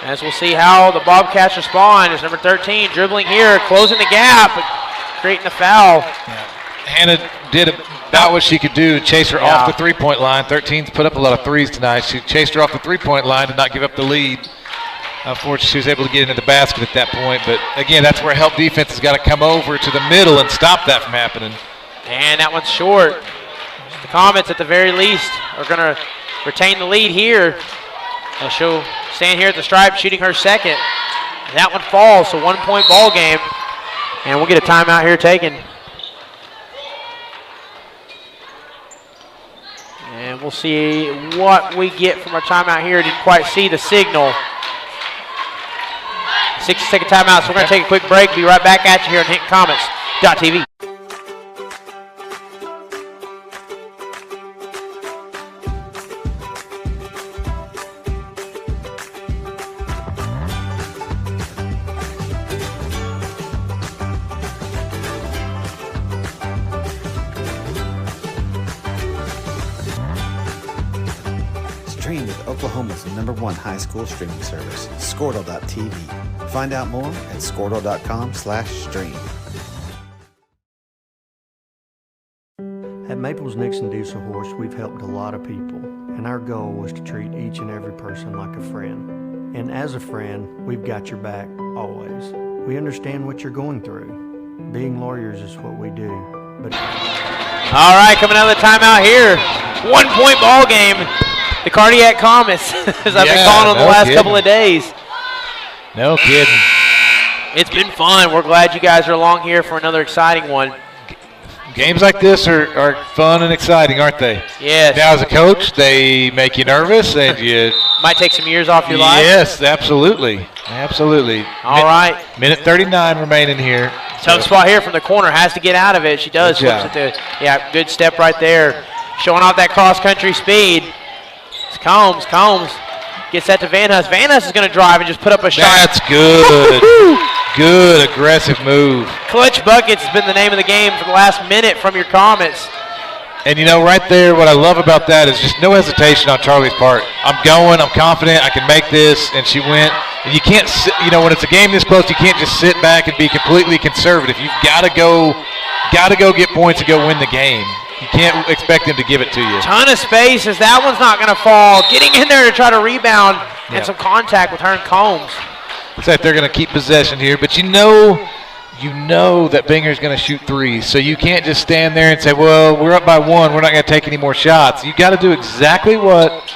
As we'll see how the Bobcats respond as number 13 dribbling here, closing the gap, but creating the foul. Yeah. Hannah did about what she could do, chase her off the three-point line. 13's put up a lot of threes tonight. She chased her off the three-point line to not give up the lead. Unfortunately, she was able to get into the basket at that point. But, again, that's where help defense has got to come over to the middle and stop that from happening. And that one's short. The Comets, at the very least, are going to retain the lead here. She'll stand here at the stripe shooting her second. That one falls, so 1-point ball game. And we'll get a timeout here taken. And we'll see what we get from our timeout here. Didn't quite see the signal. 60-second timeout, so we're going to take a quick break. Be right back at you here on HintonComets.tv. Stream with Oklahoma's #1 high school streaming service, Squirtle.tv. Find out more at Squirtle.com/stream. At Maples Nixon Diesel Horse, we've helped a lot of people, and our goal was to treat each and every person like a friend. And as a friend, we've got your back always. We understand what you're going through. Being lawyers is what we do, but... All right, coming out of the timeout here. 1-point ball game. The Cardiac Comets, as I've been calling on the last couple of days. No kidding. It's been fun. We're glad you guys are along here for another exciting one. Games like this are fun and exciting, aren't they? Yes. Now, as a coach, they make you nervous and you might take some years off your life. Yes, absolutely, absolutely. All right. Minute 39 remaining here. Tough spot here from the corner. Has to get out of it. She does. Good step right there. Showing off that cross-country speed. It's Combs gets that to Van Huss. Van Huss is going to drive and just put up a shot. That's good. Good, aggressive move. Clutch buckets has been the name of the game for the last minute from your Comets. And, right there, what I love about that is just no hesitation on Charlie's part. I'm going. I'm confident. I can make this. And she went. And you can't, when it's a game this close, you can't just sit back and be completely conservative. You've got to go get points to go win the game. You can't expect him to give it to you. Ton of space as that one's not going to fall. Getting in there to try to rebound and some contact with her and Combs. Looks like they're going to keep possession here, but you know that Binger's going to shoot threes, so you can't just stand there and say, well, we're up by one, we're not going to take any more shots. You got to do exactly what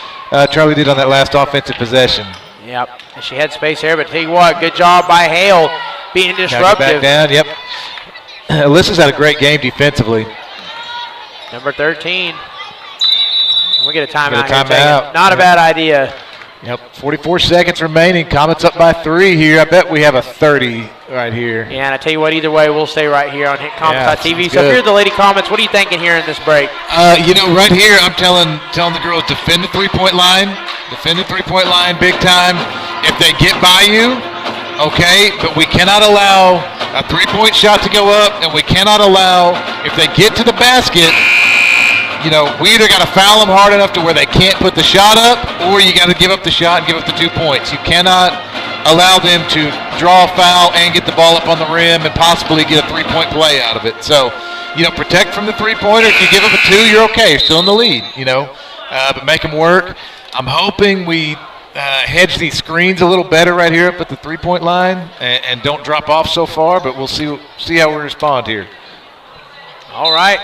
Charlie did on that last offensive possession. Yep, and she had space there, but tell you what, good job by Hale being disruptive. Back down, yep. Alyssa's had a great game defensively. Number 13. And we get a timeout here. Not a bad idea. Yep, 44 seconds remaining. Comets up by 3 here. I bet we have a 30 right here. Yeah, and I tell you what, either way, we'll stay right here on HintonComets.tv. So if you're the Lady Comets, what are you thinking here in this break? Right here, I'm telling the girls, defend the three-point line. Defend the three-point line big time. If they get by you, okay, but we cannot allow a three-point shot to go up, and we cannot allow, if they get to the basket, we either got to foul them hard enough to where they can't put the shot up, or you got to give up the shot and give up the 2 points. You cannot allow them to draw a foul and get the ball up on the rim and possibly get a three-point play out of it. So, protect from the three-pointer. If you give up a 2, you're okay. You're still in the lead, but make them work. I'm hoping we hedge these screens a little better right here up at the three-point line and don't drop off so far, but we'll see how we respond here. All right.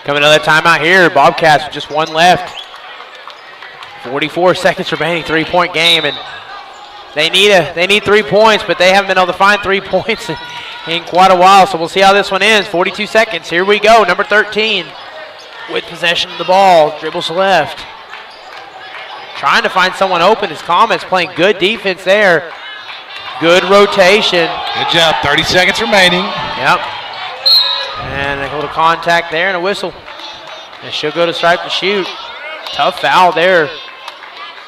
Coming another timeout here. Bobcats with just one left. 44 seconds remaining, 3-point game, and they need 3 points, but they haven't been able to find 3 points in quite a while. So we'll see how this one ends. 42 seconds. Here we go. Number 13 with possession of the ball. Dribbles left. Trying to find someone open. His Comets playing good defense there. Good rotation. Good job. 30 seconds remaining. Yep. And a little contact there and a whistle. And she'll go to stripe to shoot. Tough foul there.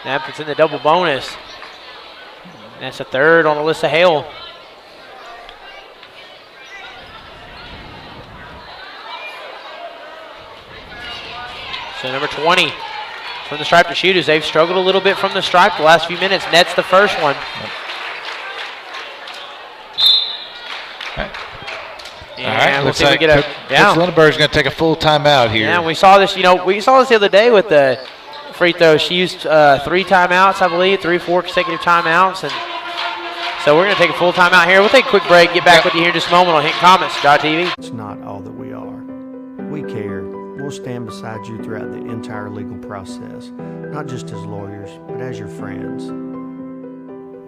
That puts in the double bonus. That's a third on Alyssa Hale. So number 20 from the stripe to shoot, as they've struggled a little bit from the stripe the last few minutes. Nets the first one. All right, looks like Coach Lindbergh's going to take a full timeout here. Yeah, we saw this. We saw this the other day with the free throws. She used 3 timeouts, I believe, 4 consecutive timeouts, and so we're going to take a full timeout here. We'll take a quick break. Get back with you here in just a moment on Hinton Comments.tv. It's not all that we are. We care. We'll stand beside you throughout the entire legal process, not just as lawyers, but as your friends.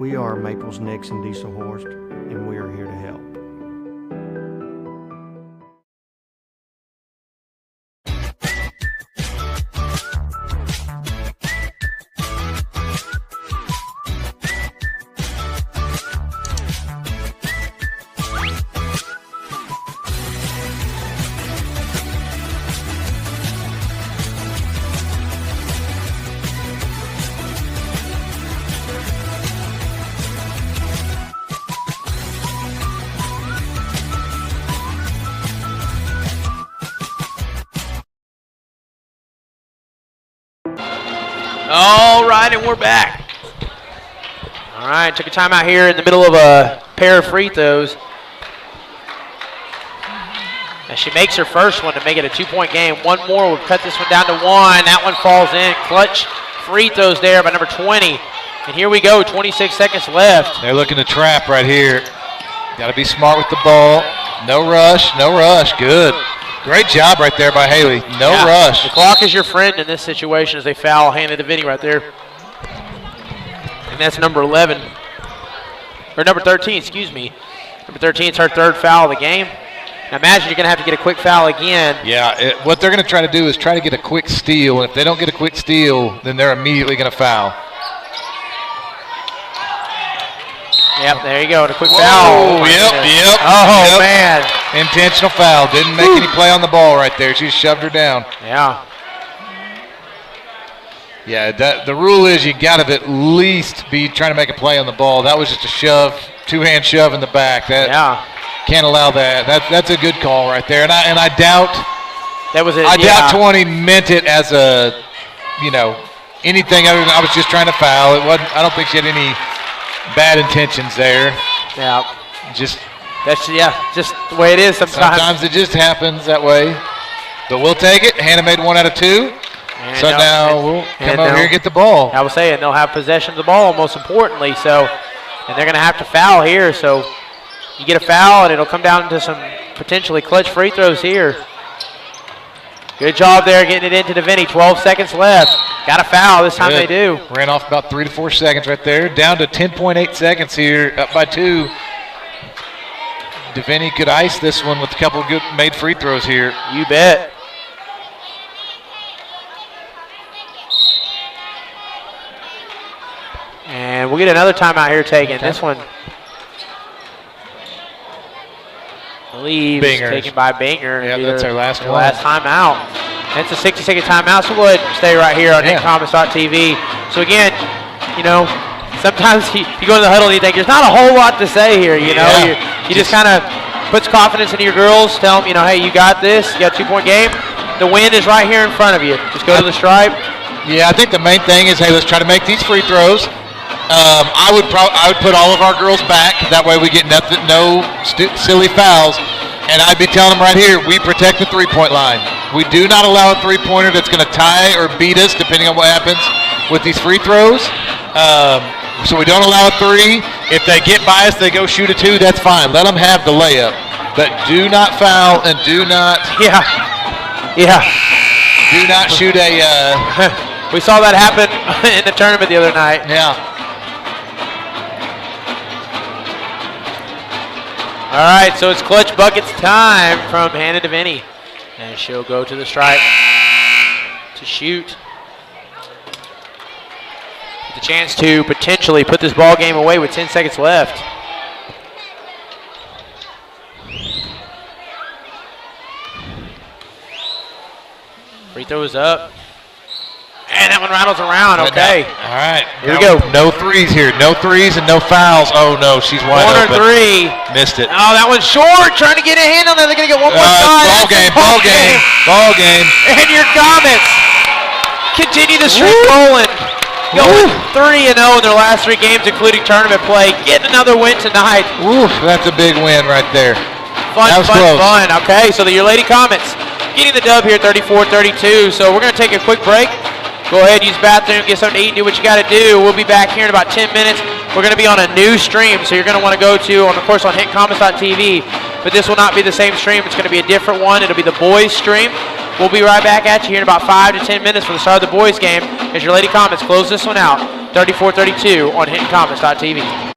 We are Maples, Nix, and Dieselhorst, and we are here to help. All right, and we're back. All right, took a timeout here in the middle of a pair of free throws. And she makes her first one to make it a 2-point game. One more would cut this one down to 1. That one falls in. Clutch free throws there by number 20. And here we go, 26 seconds left. They're looking to trap right here. Got to be smart with the ball. No rush, no rush. Good. Great job right there by Haley. No rush. The clock is your friend in this situation as they foul Hannah DeVinny right there. And that's number 11. Or number 13, excuse me. Number 13 is her third foul of the game. Now imagine you're going to have to get a quick foul again. Yeah, what they're going to try to do is try to get a quick steal. And if they don't get a quick steal, then they're immediately going to foul. Yep, there you go. And a quick foul. Yep. Oh, man. Intentional foul. Didn't make any play on the ball right there. She just shoved her down. Yeah. Yeah, the rule is you got to at least be trying to make a play on the ball. That was just a shove, two-hand shove in the back. Can't allow that. That's a good call right there. And I doubt that was it. I doubt 20 meant it as a, anything other than I was just trying to foul. It wasn't. I don't think she had any bad intentions there. Yeah. Just the way it is sometimes. Sometimes it just happens that way. But we'll take it. Hannah made 1 out of 2. And so now we'll come over here and get the ball. I was saying they'll have possession of the ball most importantly. And they're going to have to foul here. So you get a foul and it'll come down to some potentially clutch free throws here. Good job there getting it into DeVinny. 12 seconds left. Got a foul. This time they do. Ran off about 3 to 4 seconds right there. Down to 10.8 seconds here. Up by 2. DeVinny could ice this one with a couple of good made free throws here. You bet. And we'll get another timeout here taken. Okay. This one, I believe, is taken by Binger. Yeah, that's our last one. Last timeout. It's a 60-second timeout, so we'll go ahead and stay right here on HintonCommons.tv. So again, sometimes you go into the huddle and you think there's not a whole lot to say here. You just kind of puts confidence into your girls. Tell them, hey, you got this. You got a 2-point game. The win is right here in front of you. Just go to the stripe. Yeah, I think the main thing is, hey, let's try to make these free throws. I would put all of our girls back. That way we get no silly fouls. And I'd be telling them right here, we protect the three-point line. We do not allow a three-pointer that's going to tie or beat us, depending on what happens with these free throws. So we don't allow a 3. If they get by us, they go shoot a 2. That's fine. Let them have the layup. But do not foul and do not. Yeah. Do not shoot a. We saw that happen in the tournament the other night. Yeah. All right, so it's clutch buckets time from Hannah DeVinny. And she'll go to the stripe to shoot. The chance to potentially put this ball game away with 10 seconds left. Free throw is up. And that one rattles around. Okay. All right. Here we go. No threes here. No threes and no fouls. Oh, no. She's wide Corner open. three. Missed it. Oh, that one's short. Trying to get a hand on that. They're going to get one more shot. Ball game. Ball game. Ball game. And your Comets continue the streak rolling. Going 3-0 in their last 3 games, including tournament play. Getting another win tonight. Oof, that's a big win right there. Fun, that was fun, close. fun. Okay, so your Lady Comets getting the dub here, 34-32. So we're going to take a quick break. Go ahead, use the bathroom, get something to eat, do what you got to do. We'll be back here in about 10 minutes. We're going to be on a new stream, so you're going to want to go to, of course, on HintonComets.tv. But this will not be the same stream. It's going to be a different one. It'll be the boys stream. We'll be right back at you here in about 5 to 10 minutes for the start of the boys game as your Lady Comets close this one out, 34-32 on HintonComets.tv.